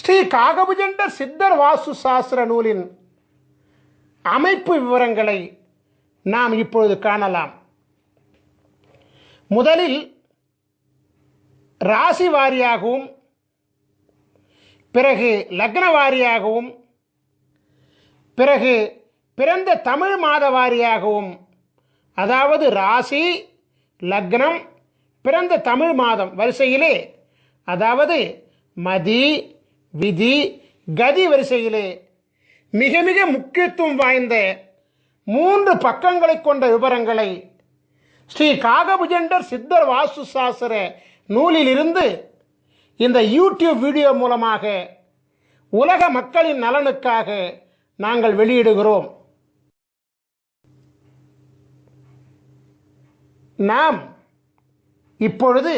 ஸ்ரீ காகபுஜண்டர் சித்தர் வாஸ்து சாஸ்திர நூலின் அமைப்பு விவரங்களை நாம் இப்பொழுது காணலாம். முதலில் ராசி வாரியாகவும் பிறகு லக்ன வாரியாகவும் பிறகு பிறந்த தமிழ் மாத வாரியாகவும், அதாவது ராசி லக்னம் பிறந்த தமிழ் மாதம் வரிசையிலே, அதாவது மதி விதி கதி வரிசையிலே மிக மிக முக்கியத்துவம் வாய்ந்த 3 பக்கங்களை கொண்ட விவரங்களை ஸ்ரீ காகபுஜண்டர் சித்தர் வாஸ்து சாஸ்திர நூலிலிருந்து இந்த யூடியூப் வீடியோ மூலமாக உலக மக்களின் நலனுக்காக நாங்கள் வெளியிடுகிறோம். நாம் இப்பொழுது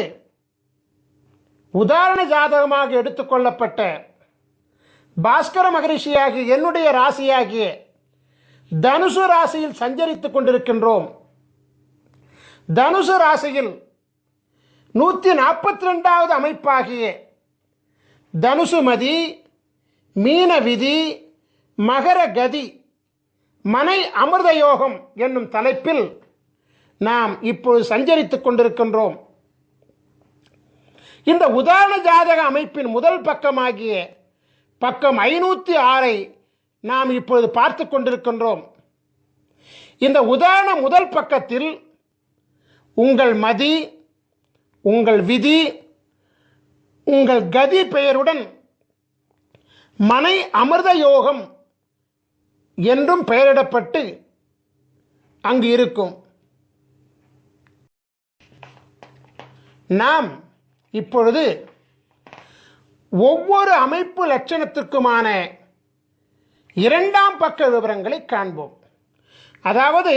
உதாரண ஜாதகமாக எடுத்துக்கொள்ளப்பட்ட பாஸ்கர மகரிஷியாகிய என்னுடைய ராசியாகிய தனுசு ராசியில் சஞ்சரித்துக் கொண்டிருக்கின்றோம். தனுசு ராசியில் 142வது அமைப்பாகிய தனுசுமதி மீன விதி மகர கதி மனை அமிர்த யோகம் என்னும் தலைப்பில் நாம் இப்பொழுது சஞ்சரித்துக் கொண்டிருக்கின்றோம். இந்த உதாரண ஜாதக அமைப்பின் முதல் பக்கமாகிய பக்கம் 506 நாம் இப்பொழுது பார்த்து கொண்டிருக்கின்றோம். இந்த உதாரண முதல் பக்கத்தில் உங்கள் மதி உங்கள் விதி உங்கள் கதி பெயருடன் மனை அமிர்த யோகம் என்றும் பெயரிடப்பட்டு அங்கு இருக்கும். நாம் இப்பொழுது ஒவ்வொரு அமைப்பு லட்சணத்திற்குமான 2ஆம் பக்க விவரங்களை காண்போம். அதாவது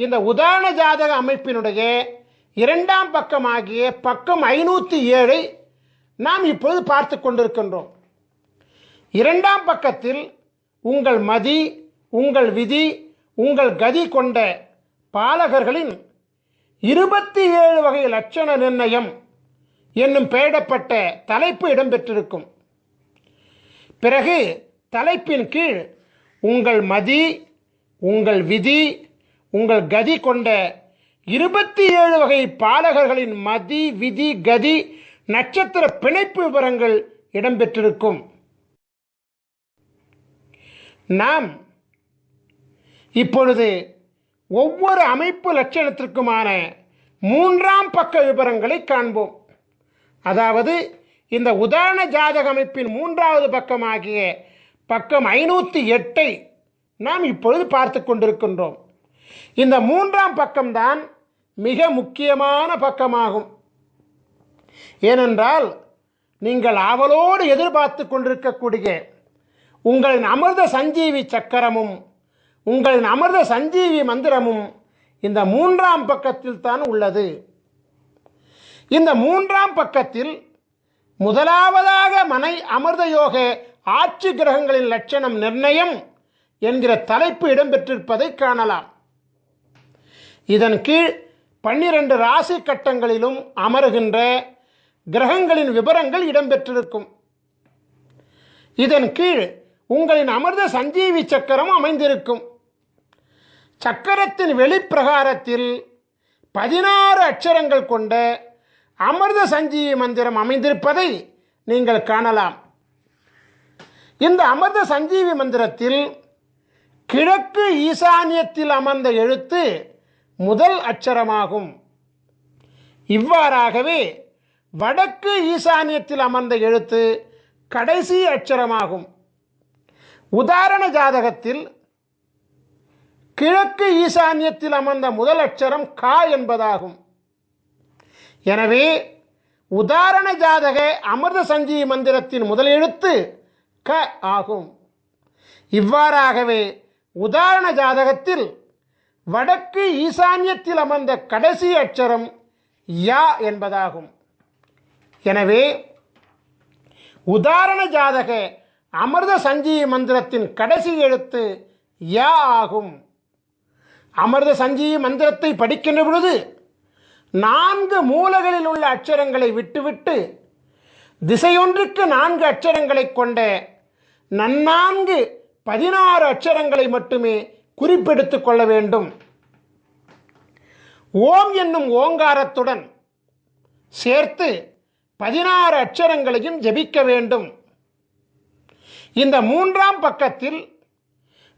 இந்த உதாரண ஜாதக அமைப்பினுடைய 2ஆம் பக்கமாகிய பக்கம் 507 நாம் இப்பொழுது பார்த்து கொண்டிருக்கின்றோம். 2ஆம் பக்கத்தில் உங்கள் மதி உங்கள் விதி உங்கள் கதி கொண்ட பாலகர்களின் 27 வகை லட்சண நிர்ணயம் என்னும் பெயரிடப்பட்ட தலைப்பு இடம்பெற்றிருக்கும். பிறகு தலைப்பின் கீழ் உங்கள் மதி உங்கள் விதி உங்கள் கதி கொண்ட 27 வகை பாலகர்களின் மதி விதி கதி நட்சத்திர பிணைப்பு விவரங்கள் இடம்பெற்றிருக்கும். நாம் இப்பொழுது ஒவ்வொரு அமைப்பு லட்சணத்திற்குமான 3ஆம் பக்க விவரங்களை காண்போம். அதாவது இந்த உதாரண ஜாதக அமைப்பின் 3வது பக்கமாகிய பக்கம் 508 நாம் இப்பொழுது பார்த்து கொண்டிருக்கின்றோம். இந்த 3ஆம் பக்கம்தான் மிக முக்கியமான பக்கமாகும். ஏனென்றால் நீங்கள் ஆவலோடு எதிர்பார்த்து கொண்டிருக்கக்கூடிய உங்களின் அமிர்த சஞ்சீவி சக்கரமும் உங்களின் அமிர்த சஞ்சீவி மந்திரமும் இந்த 3ஆம் பக்கத்தில் தான் உள்ளது. இந்த 3ஆம் பக்கத்தில் முதலாவதாக மனை அமிர்த யோக ஆட்சி கிரகங்களின் லட்சணம் நிர்ணயம் என்கிற தலைப்பு இடம்பெற்றிருப்பதை காணலாம். இதன் கீழ் 12 ராசி கட்டங்களிலும் அமருகின்ற கிரகங்களின் விவரங்கள் இடம்பெற்றிருக்கும். இதன் கீழ் உங்களின் அமிர்த சஞ்சீவி சக்கரம் அமைந்திருக்கும். சக்கரத்தின் வெளிப்பிரகாரத்தில் 16 அட்சரங்கள் கொண்ட அமிர்த சஞ்சீவி மந்திரம் அமைந்திருப்பதை நீங்கள் காணலாம். இந்த அமிர்த சஞ்சீவி மந்திரத்தில் கிழக்கு ஈசானியத்தில் அமர்ந்த எழுத்து முதல் அட்சரமாகும். இவ்வாறாகவே வடக்கு ஈசானியத்தில் அமர்ந்த எழுத்து கடைசி அட்சரமாகும். உதாரண ஜாதகத்தில் கிழக்கு ஈசானியத்தில் அமர்ந்த முதல் அட்சரம் கா என்பதாகும். எனவே உதாரண ஜாதக அமிர்த சஞ்சீவி மந்திரத்தின் முதல் எழுத்து க ஆகும். இவ்வாறாகவே உதாரண ஜாதகத்தில் வடக்கு ஈசான்யத்தில் அமர்ந்த கடைசி அட்சரம் யா என்பதாகும். எனவே உதாரண ஜாதக அமிர்த சஞ்சீவி மந்திரத்தின் கடைசி எழுத்து யா ஆகும். அமிர்த சஞ்சீவி மந்திரத்தை படிக்கின்ற பொழுது 4 மூலைகளில் உள்ள அட்சரங்களை விட்டுவிட்டு திசையொன்றுக்கு 4 அட்சரங்களை கொண்ட நன்னான்கு 16 அட்சரங்களை மட்டுமே குறிப்பெடுத்துக் கொள்ள வேண்டும். ஓம் என்னும் ஓங்காரத்துடன் சேர்த்து 16 அட்சரங்களையும் ஜபிக்க வேண்டும். இந்த 3ஆம் பக்கத்தில்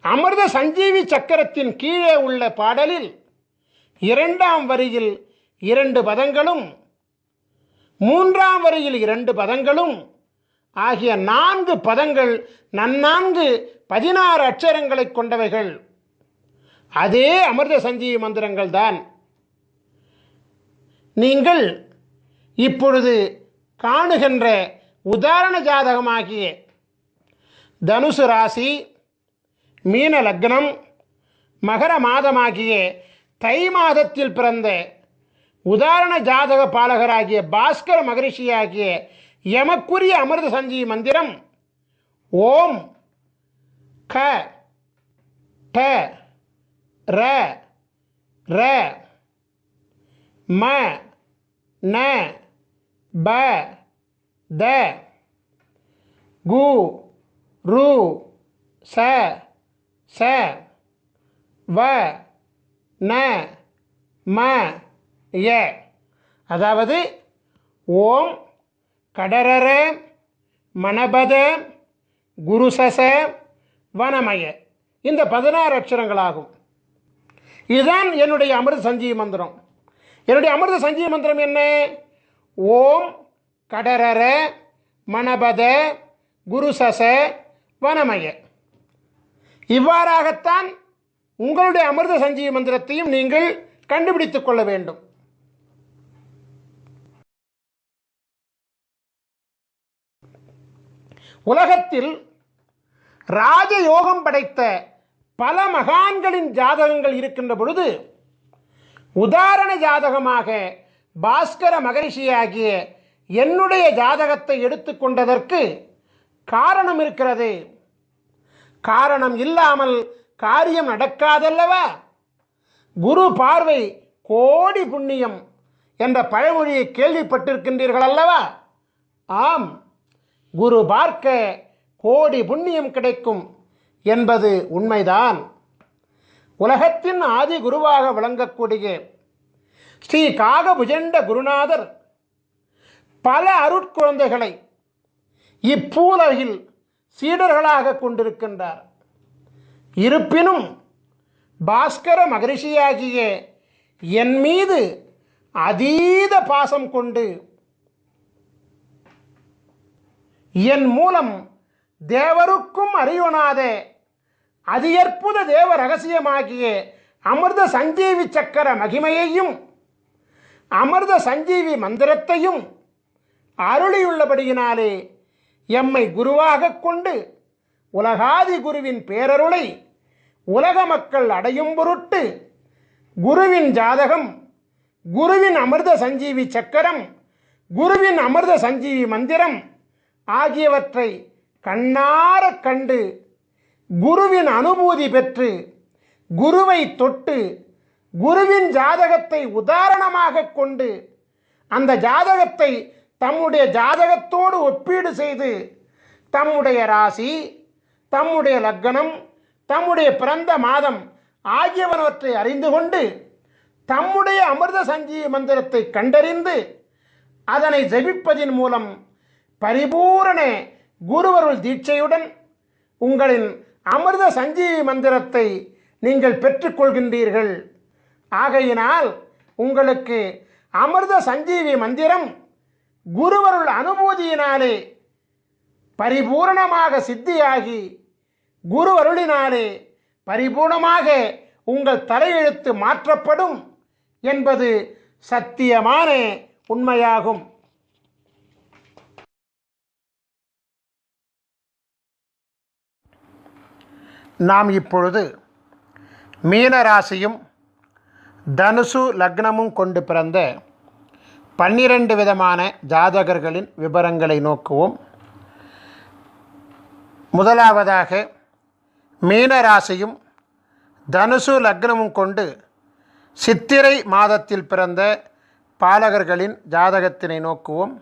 அமிர்த சஞ்சீவி சக்கரத்தின் கீழே உள்ள பாடலில் 2ஆம் வரியில் 2 பதங்களும் 3ஆம் வரியில் 2 பதங்களும் ஆகிய 4 பதங்கள் நன்னான்கு 16 அட்சரங்களை கொண்டவைகள். அதே அமிர்த சஞ்சீவி மந்திரங்கள் தான். நீங்கள் இப்பொழுது காணுகின்ற உதாரண ஜாதகமாகிய தனுசு ராசி, மீன லக்னம், மகர மாதமாகிய தை மாதத்தில் பிறந்த உதாரண ஜாதக பாலகராகிய பாஸ்கர மகரிஷியாகிய எமக்குரிய அமிர்த சஞ்சீவி மந்திரம் ஓம் க ட ர ர ம ந ப த கு ரு ச ச வ ந ம ய. அதாவது ஓம் கடரர மணபத குருசச வனமய, இந்த 16 அட்சரங்களாகும். இதுதான் என்னுடைய அமிர்த சஞ்சீவி மந்திரம். என்னுடைய அமிர்த சஞ்சீவி மந்திரம் என்ன? ஓம் கடரர மணபத குருசச வனமய. இவ்வாறாகத்தான் உங்களுடைய அமிர்த சஞ்சீவி மந்திரத்தையும் நீங்கள் கண்டுபிடித்துக் கொள்ள வேண்டும். உலகத்தில் ராஜயோகம் படைத்த பல மகான்களின் ஜாதகங்கள் இருக்கின்ற பொழுது உதாரண ஜாதகமாக பாஸ்கர மகரிஷியாகிய என்னுடைய ஜாதகத்தை எடுத்துக்கொண்டதற்கு காரணம் இருக்கிறது. காரணம் இல்லாமல் காரியம் நடக்காதல்லவா? குரு பார்வை கோடி புண்ணியம் என்ற பழமொழியை கேள்விப்பட்டிருக்கின்றீர்கள் அல்லவா? ஆம், குரு பார்க்க கோடி புண்ணியம் கிடைக்கும் என்பது உண்மைதான். உலகத்தின் ஆதி குருவாக விளங்கக்கூடிய ஸ்ரீ காகபுஜண்ட குருநாதர் பல அருட்குழந்தைகளை இப்பூலகில் சீடர்களாக கொண்டிருக்கின்றார். இருப்பினும் பாஸ்கர மகரிஷியாகிய என் மீது அதீத பாசம் கொண்டு என் மூலம் தேவருக்கும் அறியொணாத அதியற்புத தேவ ரகசியமாகிய அமிர்த சஞ்சீவி சக்கர மகிமையையும் அமிர்த சஞ்சீவி மந்திரத்தையும் அருளியுள்ளபடியினாலே எம்மை குருவாக கொண்டு உலகாதி குருவின் பேரருளை உலக மக்கள் அடையும் பொருட்டு குருவின் ஜாதகம், குருவின் அமிர்த சஞ்சீவி சக்கரம், குருவின் அமிர்த சஞ்சீவி மந்திரம் ஆகியவற்றை கண்ணார கண்டு குருவின் அனுபூதி பெற்று குருவை தொட்டு குருவின் ஜாதகத்தை உதாரணமாக கொண்டு அந்த ஜாதகத்தை தம்முடைய ஜாதகத்தோடு ஒப்பீடு செய்து தம்முடைய ராசி, தம்முடைய லக்னம், தம்முடைய பிறந்த மாதம் ஆகியவற்றை அறிந்து கொண்டு தம்முடைய அமிர்த சஞ்சீவி மந்திரத்தை கண்டறிந்து அதனை ஜபிப்பதின் மூலம் பரிபூரண குருவருள் தீட்சையுடன் உங்களின் அமிர்த சஞ்சீவி மந்திரத்தை நீங்கள் பெற்றுக்கொள்கின்றீர்கள். ஆகையினால் உங்களுக்கு அமிர்த சஞ்சீவி மந்திரம் குருவருள் அனுபூதியினாலே பரிபூரணமாக சித்தியாகி குருவருளினாலே பரிபூர்ணமாக உங்கள் தலையெழுத்து மாற்றப்படும் என்பது சத்தியமான உண்மையாகும். நாம் இப்பொழுது மீன ராசியும் தனுசு லக்னமும் கொண்டு பிறந்த 12 விதமான ஜாதகர்களின் விவரங்களை நோக்குவோம். முதலாவதாக மீன ராசியும் தனுசு லக்னமும் கொண்டு சித்திரை மாதத்தில் பிறந்த பாலகர்களின் ஜாதகத்தினை நோக்குவோம்.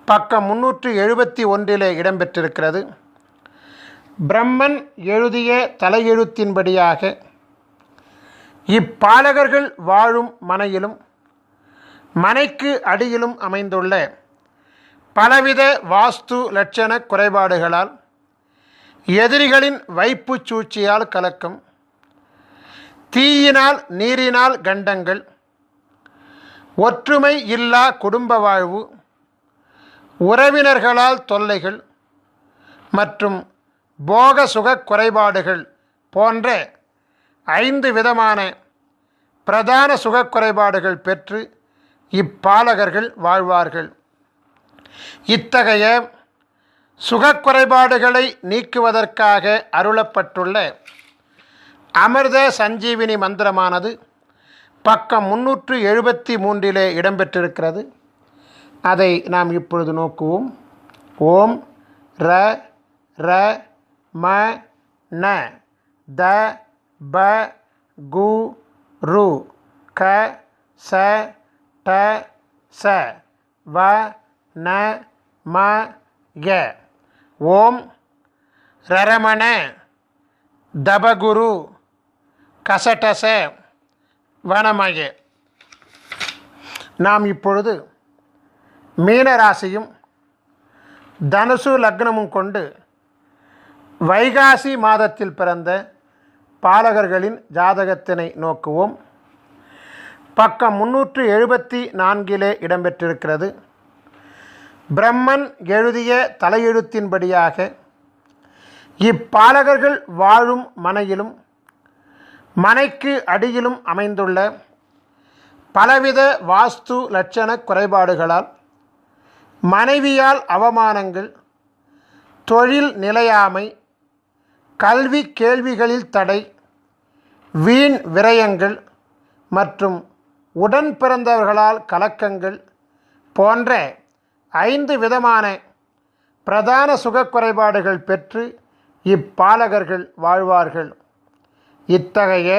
பக்கம் 371 இடம்பெற்றிருக்கிறது. பிரம்மன் எழுதிய தலையெழுத்தின்படியாக இப்பாலகர்கள் வாழும் மனையிலும் மனைக்கு அடியிலும் அமைந்துள்ள பலவித வாஸ்து லட்சண குறைபாடுகளால் எதிரிகளின் வைப்பு சூழ்ச்சியால் கலக்கம், தீயினால் நீரினால் கண்டங்கள், ஒற்றுமை இல்லா குடும்ப வாழ்வு, உறவினர்களால் தொல்லைகள் மற்றும் போக சுக குறைபாடுகள் போன்ற 5 விதமான பிரதான சுக குறைபாடுகள் பெற்று இப்பாலகர்கள் வாழ்வார்கள். இத்தகைய சுகக்குறைபாடுகளை நீக்குவதற்காக அருளப்பட்டுள்ள அமிர்த சஞ்சீவினி மந்திரமானது பக்கம் 373 இடம்பெற்றிருக்கிறது. அதை நாம் இப்பொழுது நோக்குவோம். ஓம் ர ர ம ந த ப கு ரு க ச ட ச வ ந ம ய. ஓம் ரரமண தபகுரு கசடச வனமய. நாம் இப்பொழுது மீனராசியும் தனுசு லக்னமும் கொண்டு வைகாசி மாதத்தில் பிறந்த பாலகர்களின் ஜாதகத்தினை நோக்குவோம். பக்கம் 374 இடம்பெற்றிருக்கிறது. பிரம்மன் எழுதிய தலையெழுத்தின்படியாக இப்பாலகர்கள் வாழும் மனையிலும் மனைக்கு அடியிலும் அமைந்துள்ள பலவித வாஸ்து லட்சண குறைபாடுகளால் மனைவியால் அவமானங்கள், தொழில் நிலையாமை, கல்வி கேள்விகளில் தடை, வீண் விரயங்கள் மற்றும் உடன் பிறந்தவர்களால் கலக்கங்கள் போன்ற 5 விதமான பிரதான சுகக்குறைபாடுகள் பெற்று இப்பாலகர்கள் வாழ்வார்கள். இத்தகைய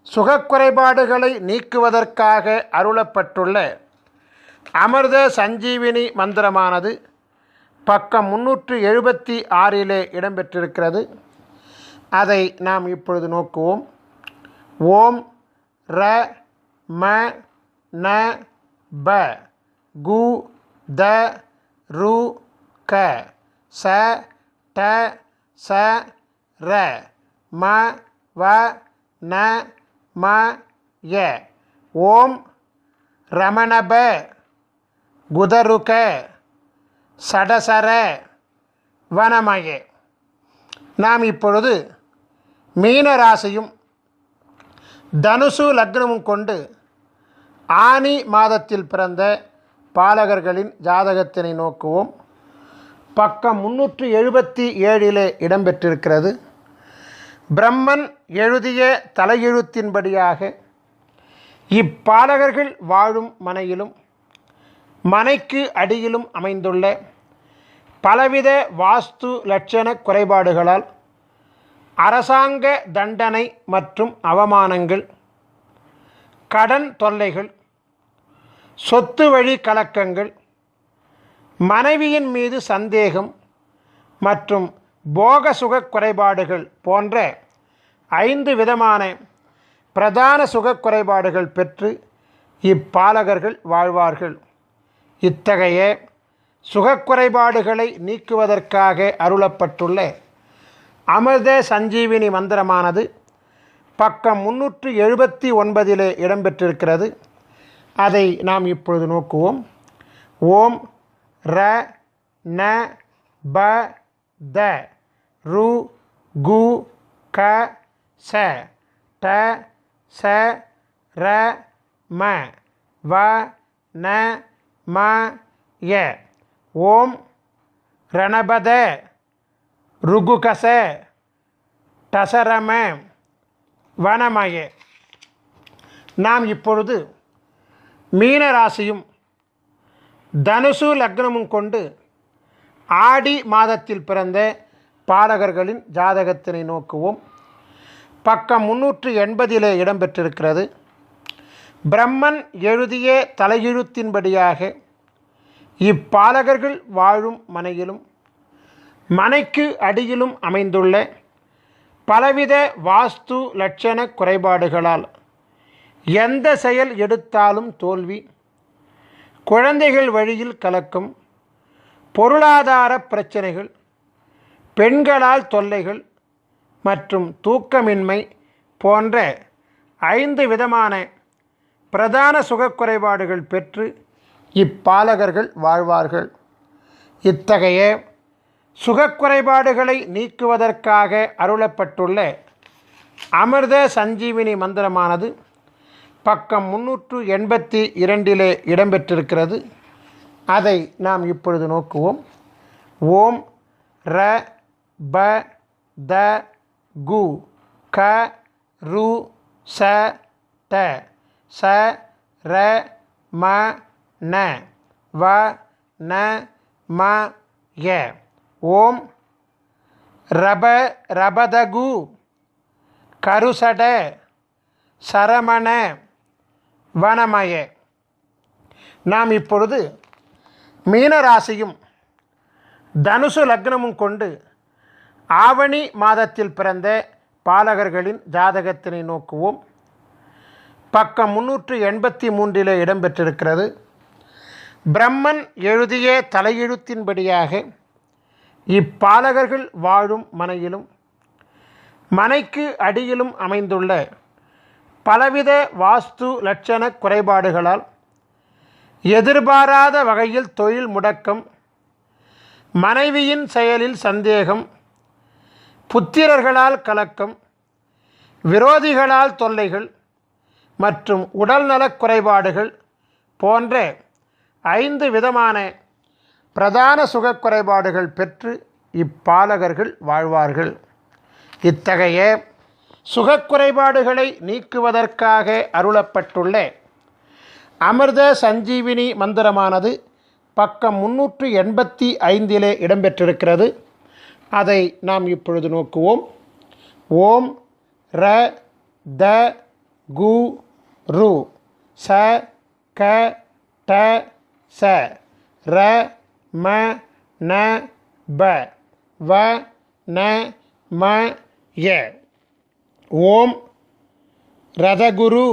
சுகக்குறைபாடுகளை நீக்குவதற்காக அருளப்பட்டுள்ள அமிர்த சஞ்சீவினி மந்திரமானது பக்கம் 376 இடம்பெற்றிருக்கிறது. அதை நாம் இப்பொழுது நோக்குவோம். ஓம் ர ம ந ப கு த ரு க ச ட ச ர ம வ ந ம ய. ஓம் ரமணப குதருக சடசர வனமய. நாம் இப்பொழுது மீன ராசியும் தனுசு லக்னமும் கொண்டு ஆனி மாதத்தில் பிறந்த பாலகர்களின் ஜாதகத்தினை நோக்குவோம். பக்கம் 377 இடம்பெற்றிருக்கிறது. பிரம்மன் எழுதிய தலையெழுத்தின்படியாக இப்பாலகர்கள் வாழும் மனையிலும் மனைக்கு அடியிலும் அமைந்துள்ள பலவித வாஸ்து லட்சண குறைபாடுகளால் அரசாங்க தண்டனை மற்றும் அவமானங்கள், கடன் தொல்லைகள், சொத்து வழி கலக்கங்கள், மனைவியின் மீது சந்தேகம் மற்றும் போக சுக குறைபாடுகள் போன்ற 5 விதமான பிரதான சுக குறைபாடுகள் பெற்று இப்பாலகர்கள் வாழ்வார்கள். இத்தகைய சுகக்குறைபாடுகளை நீக்குவதற்காக அருளப்பட்டுள்ள அமிர்த சஞ்சீவினி மந்திரமானது பக்கம் 379 இடம்பெற்றிருக்கிறது. அதை நாம் இப்பொழுது நோக்குவோம். ஓம் ர ந ப த ரு கு க ச ட ச ர ம வ ந ம ய. ஓம் ரணபத ருகுகச டசரம வனமய. நாம் இப்பொழுது மீன ராசியும் தனுசு லக்னமும் கொண்டு ஆடி மாதத்தில் பிறந்த பாலகர்களின் ஜாதகத்தினை நோக்குவோம். பக்கம் 380 இடம்பெற்றிருக்கிறது. பிரம்மன் எழுதிய தலையெழுத்தின்படியாக இப்பாலகர்கள் வாழும் மனையிலும் மனைக்கு அடியிலும் அமைந்துள்ள பலவித வாஸ்து லட்சண குறைபாடுகளால் எந்த செயல் எடுத்தாலும் தோல்வி, குழந்தைகள் வழியில் கலக்கம், பொருளாதார பிரச்சனைகள், பெண்களால் தொல்லைகள் மற்றும் தூக்கமின்மை போன்ற 5 விதமான பிரதான சுகக்குறைபாடுகள் பெற்று இப்பாலகர்கள் வாழ்வார்கள். இத்தகைய சுகக்குறைபாடுகளை நீக்குவதற்காக அருளப்பட்டுள்ள அமிர்த சஞ்சீவினி மந்திரமானது பக்கம் 382 இடம்பெற்றிருக்கிறது. அதை நாம் இப்பொழுது நோக்குவோம். ஓம் ர ப த கு க ரு ச ட ச ர ம ந வ ந ம ய. ஓம் ரபதகு கருசட சரமண வனமய. நாம் இப்பொழுது மீனராசியும் தனுசு லக்னமும் கொண்டு ஆவணி மாதத்தில் பிறந்த பாலகர்களின் ஜாதகத்தினை நோக்குவோம். பக்கம் 383 இடம்பெற்றிருக்கிறது. பிரம்மன் எழுதிய தலையெழுத்தின்படியாக இப்பாலகர்கள் வாழும் மனையிலும் மனைக்கு அடியிலும் அமைந்துள்ள பலவித வாஸ்து லட்சண குறைபாடுகளால் எதிர்பாராத வகையில் தொழில் முடக்கம், மனைவியின் செயலில் சந்தேகம், புத்திரர்களால் கலக்கம், விரோதிகளால் தொல்லைகள் மற்றும் உடல்நலக் குறைபாடுகள் போன்ற 5 விதமான பிரதான சுகக்குறைபாடுகள் பெற்று இப்பாலகர்கள் வாழ்வார்கள். இத்தகைய சுகக்குறைபாடுகளை நீக்குவதற்காக அருளப்பட்டுள்ள அமிர்த சஞ்சீவினி மந்திரமானது பக்கம் 385 இடம்பெற்றிருக்கிறது. அதை நாம் இப்பொழுது நோக்குவோம். ஓம் ர த கு ரு ச க ட ச ர ம ந ப வ ந ம ய. ஓம் ரதகுரு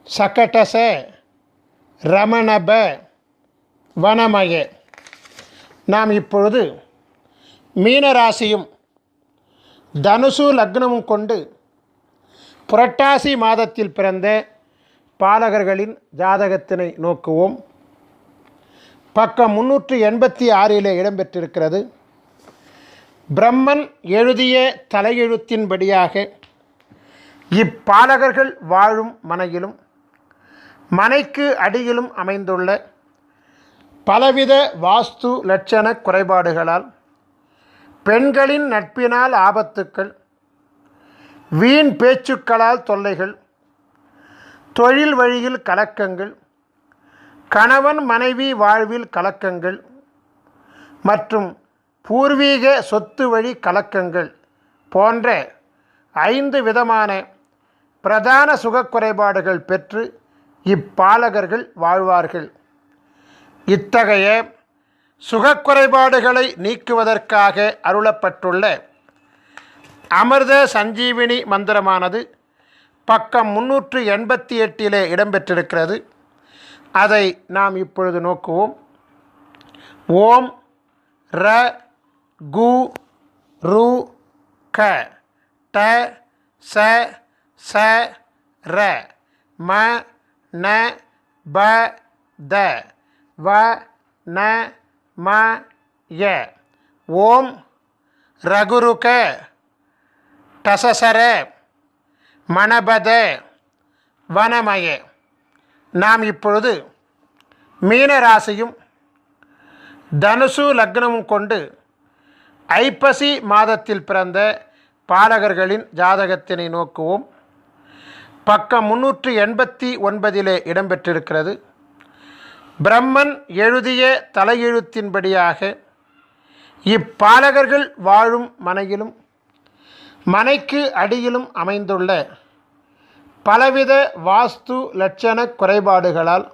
சகடச ரமணப வனமய. நாம் இப்பொழுது மீனராசியும் தனுசு லக்னமும் கொண்டு புரட்டாசி மாதத்தில் பிறந்த பாலகர்களின் ஜாதகத்தினை நோக்குவோம். பக்கம் 386 இடம்பெற்றிருக்கிறது. பிரம்மன் எழுதிய தலையெழுத்தின்படியாக இப்பாலகர்கள் வாழும் மனையிலும் மனைக்கு அடியிலும் அமைந்துள்ள பலவித வாஸ்து லட்சண குறைபாடுகளால் பெண்களின் நட்பினால் ஆபத்துக்கள், வீண் பேச்சுக்களால் தொல்லைகள், தொழில் வழியில் கலக்கங்கள், கணவன் மனைவி வாழ்வில் கலக்கங்கள் மற்றும் பூர்வீக சொத்து வழி கலக்கங்கள் போன்ற 5 விதமான பிரதான சுகக்குறைபாடுகள் பெற்று இப்பாலகர்கள் வாழ்வார்கள். இத்தகைய சுகக்குறைபாடுகளை நீக்குவதற்காக அருளப்பட்டுள்ள அமிர்த சஞ்சீவினி மந்திரமானது பக்கம் 388 இடம்பெற்றிருக்கிறது. அதை நாம் இப்பொழுது நோக்குவோம். ஓம் ர கு ரு க ட ச ச ர ம ந ப த வ ந ம ய. ஓம் ரகுருக டசசர மணபத வனமய. நாம் இப்பொழுது மீனராசியும் தனுசு லக்னமும் கொண்டு ஐப்பசி மாதத்தில் பிறந்த பாலகர்களின் ஜாதகத்தினை நோக்குவோம். பக்கம் 389 இடம்பெற்றிருக்கிறது. பிரம்மன் எழுதிய தலையெழுத்தின்படியாக இப்பாலகர்கள் வாழும் மனையிலும் மனைக்கு அடியிலும் அமைந்துள்ள பலவித வாஸ்து லட்சண குறைபாடுகளால்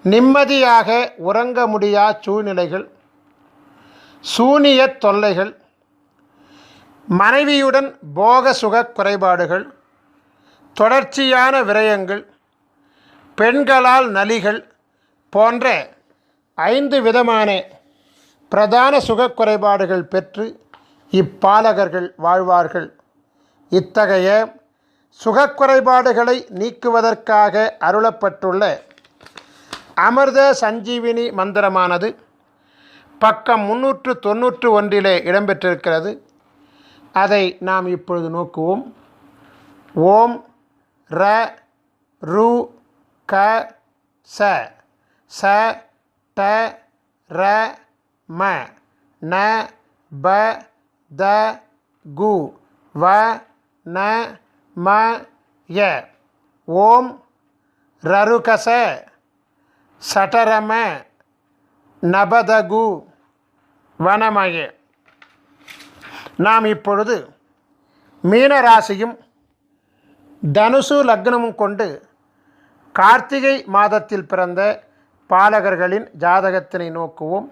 நிம்மதியாக உறங்க முடியா சூழ்நிலைகள், சூனிய தொல்லைகள், மனைவியுடன் போக சுக குறைபாடுகள், தொடர்ச்சியான விரயங்கள், பெண்களால் நலிகள் போன்ற 5 விதமான பிரதான சுக குறைபாடுகள் பெற்று இப்பாலகர்கள் வாழ்வார்கள். இத்தகைய சுகக்குறைபாடுகளை நீக்குவதற்காக அருளப்பட்டுள்ள அமிர்த சஞ்சீவினி மந்திரமானது பக்கம் 391 இடம்பெற்றிருக்கிறது. அதை நாம் இப்பொழுது நோக்குவோம். ஓம் ர ரு க ச ச ட ர ம ந ப த கு வ ந ம ய. ஓம் ரருகச சடரம நபதகு வனமய. நாம் இப்பொழுது மீனராசியும் தனுசு லக்னமும் கொண்டு கார்த்திகை மாதத்தில் பிறந்த பாலகர்களின் ஜாதகத்தினை நோக்குவோம்.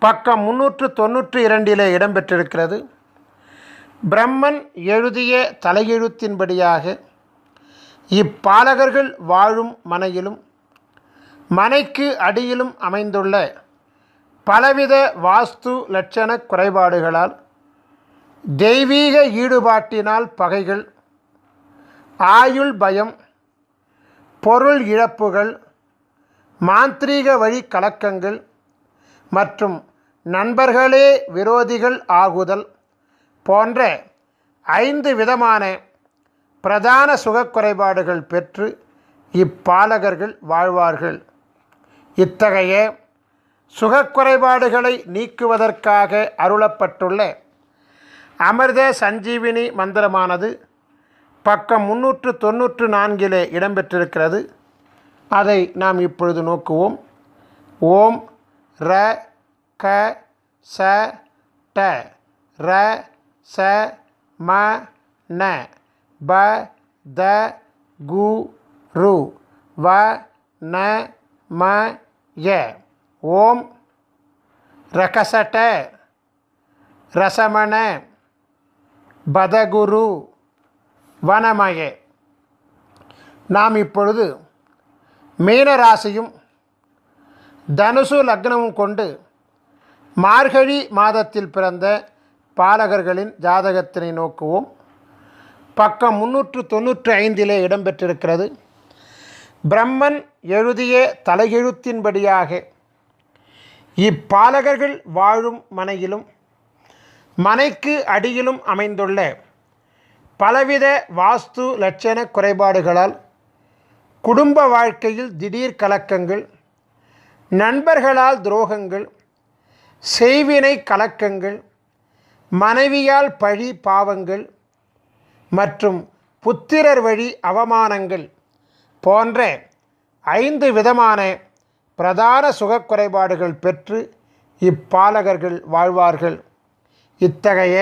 பக்கம் 392 இடம்பெற்றிருக்கிறது. பிரம்மன் எழுதிய தலையெழுத்தின்படியாக இப்பாலகர்கள் வாழும் மனையிலும் மனைக்கு அடியிலும் அமைந்துள்ள பலவித வாஸ்து லட்சண குறைபாடுகளால், தெய்வீக ஈடுபாட்டினால் பகைகள், ஆயுள் பயம், பொருள் இழப்புகள், மாந்திரீக வழி கலக்கங்கள் மற்றும் நண்பர்களே விரோதிகள் ஆகுதல் போன்ற 5 விதமான பிரதான சுகக்குறைபாடுகள் பெற்று இப்பாலகர்கள் வாழ்வார்கள். இத்தகைய சுகக்குறைபாடுகளை நீக்குவதற்காக அருளப்பட்டுள்ள அமிர்த சஞ்சீவினி மந்திரமானது பக்கம் 394 இடம்பெற்றிருக்கிறது. அதை நாம் இப்பொழுது நோக்குவோம். ஓம் ர க ச ட ர ச ம ந ப த கு ரு வ ந ம ய. ஓம் ரகசட ரசமண பதகுரு வனமய. நாம் இப்பொழுது மீனராசியும் தனுசு லக்னமும் கொண்டு மார்கழி மாதத்தில் பிறந்த பாலகர்களின் ஜாதகத்தினை நோக்குவோம். பக்கம் 395 இடம்பெற்றிருக்கிறது. பிரம்மன் எழுதிய தலையெழுத்தின்படியாக இப்பாலகர்கள் வாழும் மனையிலும் மனைக்கு அடியிலும் அமைந்துள்ள பலவித வாஸ்து லட்சண குறைபாடுகளால் குடும்ப வாழ்க்கையில் திடீர் கலக்கங்கள், நண்பர்களால் துரோகங்கள், செய்வினை கலக்கங்கள், மனைவியால் பழி பாவங்கள் மற்றும் புத்திரர் வழி அவமானங்கள் போன்ற 5 விதமான பிரதான சுகக்குறைபாடுகள் பெற்று இப்பாலகர்கள் வாழ்வார்கள். இத்தகைய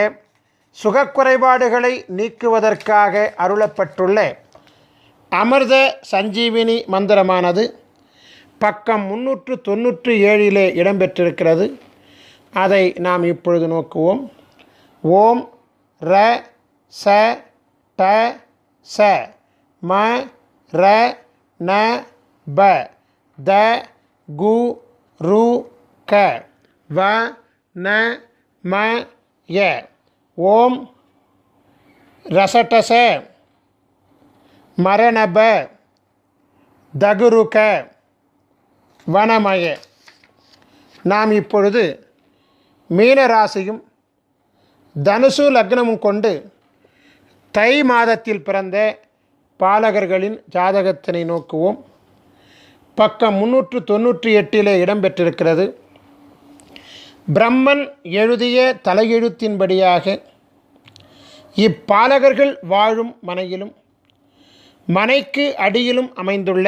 சுகக்குறைபாடுகளை நீக்குவதற்காக அருளப்பட்டுள்ள அமிர்த சஞ்சீவினி மந்திரமானது பக்கம் 397 இடம்பெற்றிருக்கிறது. அதை நாம் இப்பொழுது நோக்குவோம். ஓம் ர ச ட ச ம ர ந ப த கு ரு க வ ந ம ய. ஓம் ரசடச மரணப தகுருக வனமய. நாம் இப்பொழுது மீனராசியும் தனுசு லக்னமும் கொண்டு தை மாதத்தில் பிறந்த பாலகர்களின் ஜாதகத்தினை நோக்குவோம். பக்கம் 398 இடம்பெற்றிருக்கிறது. பிரம்மன் எழுதிய தலையெழுத்தின்படியாக இப்பாலகர்கள் வாழும் மனையிலும் மனைக்கு அடியிலும் அமைந்துள்ள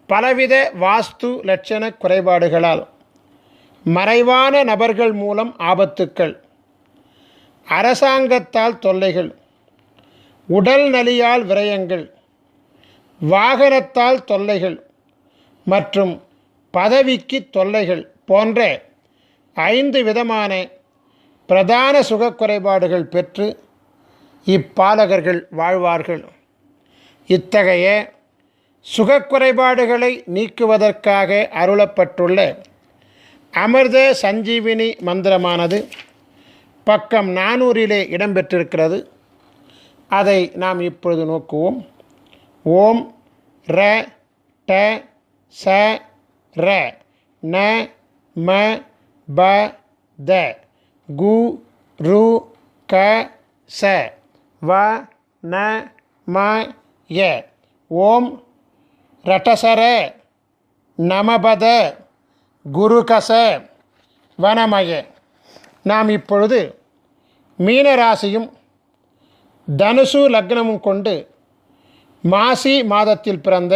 பலவித வாஸ்து லட்சண குறைபாடுகளால் மறைவான நபர்கள் மூலம் ஆபத்துக்கள், அரசாங்கத்தால் தொல்லைகள், உடல் நலியால் விரயங்கள், வாகனத்தால் தொல்லைகள் மற்றும் பதவிக்கு தொல்லைகள் போன்ற 5 விதமான பிரதான சுகக்குறைபாடுகள் பெற்று இப்பாலகர்கள் வாழ்வார்கள். இத்தகைய சுகக்குறைபாடுகளை நீக்குவதற்காக அருளப்பட்டுள்ள அமிர்த சஞ்சீவினி மந்திரமானது பக்கம் 400 இடம்பெற்றிருக்கிறது. அதை நாம் இப்பொழுது நோக்குவோம். ஓம் ர ட ச ர ந ம ப த கு ரு க ச வ ந ம ய. ஓம் ரட்டசர நமபத குருகச வனமய. நாம் இப்பொழுது மீனராசியும் தனுசு லக்னமும் கொண்டு மாசி மாதத்தில் பிறந்த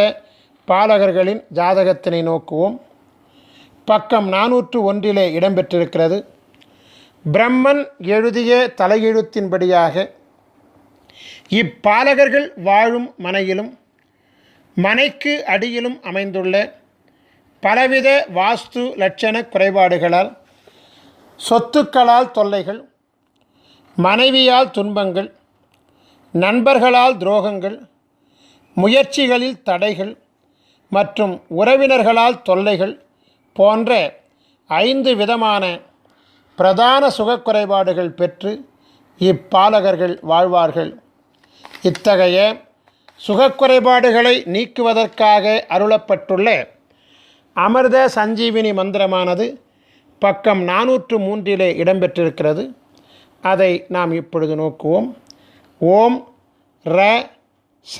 பாலகர்களின் ஜாதகத்தினை நோக்குவோம். பக்கம் 401 இடம்பெற்றிருக்கிறது. பிரம்மன் எழுதிய தலையெழுத்தின்படியாக இப்பாலகர்கள் வாழும் மனையிலும் மனைக்கு அடியிலும் அமைந்துள்ள பலவித வாஸ்து லட்சண குறைபாடுகளால், சொத்துக்களால் தொல்லைகள், மனைவியால் துன்பங்கள், நண்பர்களால் துரோகங்கள், முயற்சிகளில் தடைகள் மற்றும் உறவினர்களால் தொல்லைகள் போன்ற 5 விதமான பிரதான சுகக்குறைபாடுகள் பெற்று இப்பாலகர்கள் வாழ்வார்கள். இத்தகைய சுகக்குறைபாடுகளை நீக்குவதற்காக அருளப்பட்டுள்ள அமிர்த சஞ்சீவினி மந்திரமானது பக்கம் 403 இடம்பெற்றிருக்கிறது. அதை நாம் இப்பொழுது நோக்குவோம். ஓம் ர ச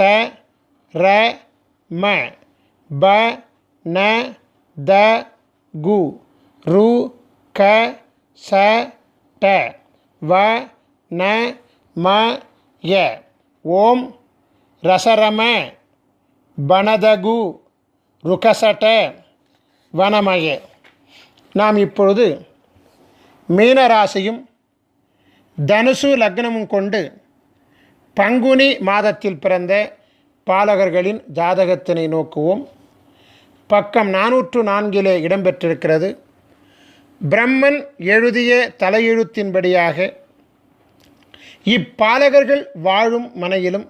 ர ம ப ந த கு ரு க ச ட வ ந ம ய. ஓம் ரசரம பனதகு ருகசட வனமய. நாம் இப்பொழுது மீனராசியும் தனுசு லக்னமும் கொண்டு பங்குனி மாதத்தில் பிறந்த பாலகர்களின் ஜாதகத்தினை நோக்குவோம். பக்கம் 404 இடம்பெற்றிருக்கிறது. பிரம்மன் எழுதிய தலையெழுத்தின்படியாக இப்பாலகர்கள் வாழும் மனையிலும்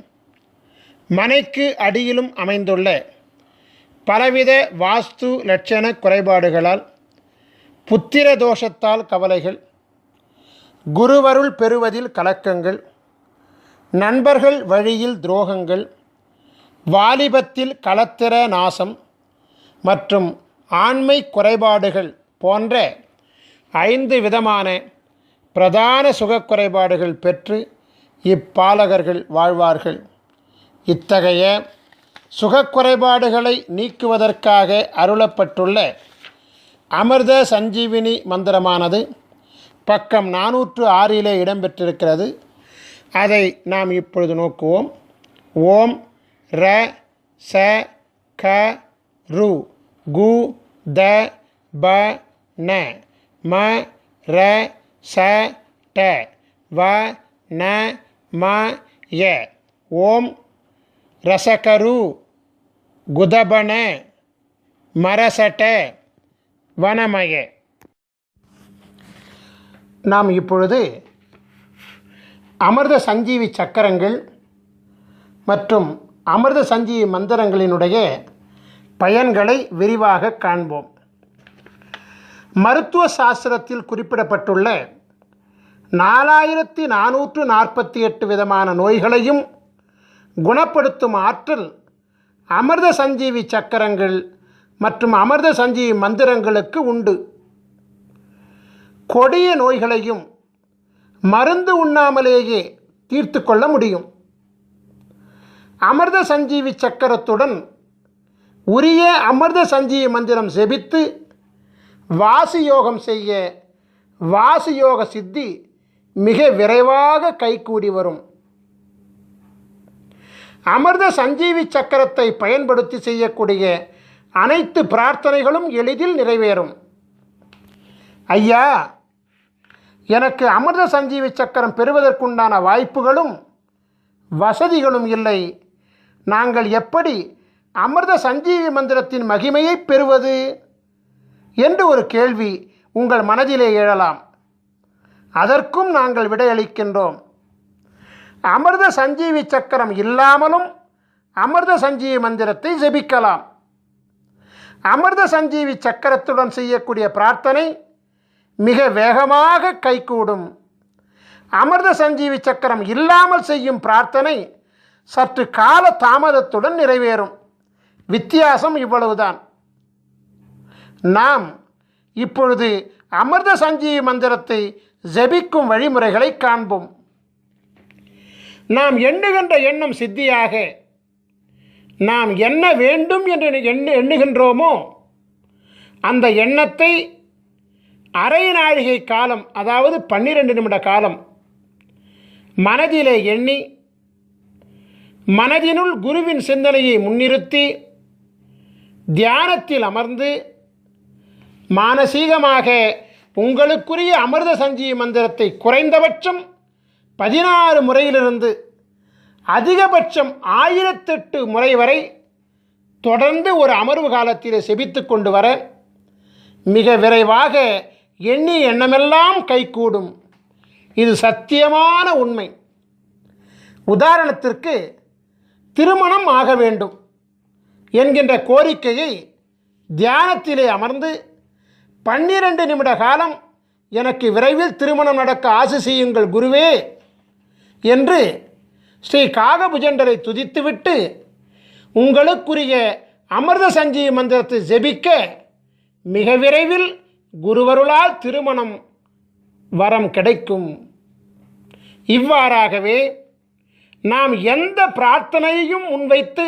மனைக்கு அடியிலும் அமைந்துள்ள பலவித வாஸ்து லட்சண குறைபாடுகளால், புத்திர தோஷத்தால் கவலைகள், குருவருள் பெறுவதில் கலக்கங்கள், நண்பர்கள் வழியில் துரோகங்கள், வாலிபத்தில் களத்திர நாசம் மற்றும் ஆண்மை குறைபாடுகள் போன்ற 5 விதமான பிரதான சுகக்குறைபாடுகள் பெற்று இப்பாலகர்கள் வாழ்வார்கள். இத்தகைய சுகக்குறைபாடுகளை நீக்குவதற்காக அருளப்பட்டுள்ள அமிர்த சஞ்சீவினி மந்திரமானது பக்கம் 406 இடம்பெற்றிருக்கிறது. அதை நாம் இப்பொழுது நோக்குவோம். ஓம் ர ச க ரு கு த ப ந ம ர ச ட வ ந ம ய. ஓம் ரசகரு குதபன மரசட வனமய. நாம் இப்பொழுது அமிர்த சஞ்சீவி சக்கரங்கள் மற்றும் அமிர்த சஞ்சீவி மந்திரங்களினுடைய பயன்களை விரிவாக காண்போம். மருத்துவ சாஸ்திரத்தில் குறிப்பிடப்பட்டுள்ள 4448 விதமான நோய்களையும் குணப்படுத்தும் ஆற்றல் அமிர்த சஞ்சீவி சக்கரங்கள் மற்றும் அமிர்த சஞ்சீவி மந்திரங்களுக்கு உண்டு. கொடிய நோய்களையும் மருந்து உண்ணாமலேயே தீர்த்து கொள்ள முடியும். அமிர்த சஞ்சீவி சக்கரத்துடன் உரிய அமிர்த சஞ்சீவி மந்திரம் செபித்து வாசியோகம் செய்ய வாசியோக சித்தி மிக விரைவாக கைகூடி வரும். அமிர்த சஞ்சீவி சக்கரத்தை பயன்படுத்தி செய்யக்கூடிய அனைத்து பிரார்த்தனைகளும் எளிதில் நிறைவேறும். ஐயா, எனக்கு அமிர்த சஞ்சீவி சக்கரம் பெறுவதற்குண்டான வாய்ப்புகளும் வசதிகளும் இல்லை. நாங்கள் எப்படி அமிர்த சஞ்சீவி மந்திரத்தின் மகிமையை பெறுவது என்று ஒரு கேள்வி உங்கள் மனதிலே எழலாம். அதற்கும் நாங்கள் விடையளிக்கின்றோம். அமிர்த சஞ்சீவி சக்கரம் இல்லாமலும் அமிர்த சஞ்சீவி மந்திரத்தை ஜெபிக்கலாம். அமிர்த சஞ்சீவி சக்கரத்துடன் செய்யக்கூடிய பிரார்த்தனை மிக வேகமாக கைகூடும். அமிர்த சஞ்சீவி சக்கரம் இல்லாமல் செய்யும் பிரார்த்தனை சற்று கால தாமதத்துடன் நிறைவேறும். வித்தியாசம் இவ்வளவுதான். நாம் இப்பொழுது அமிர்த சஞ்சீவி மந்திரத்தை ஜெபிக்கும் வழிமுறைகளை காண்போம். நாம் எண்ணுகின்ற எண்ணம் சித்தியாக நாம் என்ன வேண்டும் என்று எண்ணுகின்றோமோ அந்த எண்ணத்தை அரை நாழிகை காலம், அதாவது 12 நிமிட காலம் மனதிலே எண்ணி மனதினுள் குருவின் சிந்தனையை முன்னிறுத்தி தியானத்தில் அமர்ந்து மானசீகமாக உங்களுக்குரிய அமிர்த சஞ்சீவி மந்திரத்தை குறைந்தபட்சம் 16 முறையிலிருந்து அதிகபட்சம் 1008 முறை வரை தொடர்ந்து ஒரு அமர்வு காலத்தில் செபித்து கொண்டு வர மிக விரைவாக எண்ணிய எண்ணமெல்லாம் கைகூடும். இது சத்தியமான உண்மை. உதாரணத்திற்கு, திருமணம் ஆக வேண்டும் என்கின்ற கோரிக்கையை தியானத்திலே அமர்ந்து 12 நிமிட காலம் எனக்கு விரைவில் திருமணம் நடக்க ஆசி செய்யுங்கள் குருவே என்று ஸ்ரீ காகபுஜண்டரை துதித்துவிட்டு உங்களுக்குரிய அமிர்த சஞ்சீவி மந்திரத்தை ஜெபிக்க மிக விரைவில் குருவருளால் திருமணம் வரம் கிடைக்கும். இவ்வாறாகவே நாம் எந்த பிரார்த்தனையையும் முன்வைத்து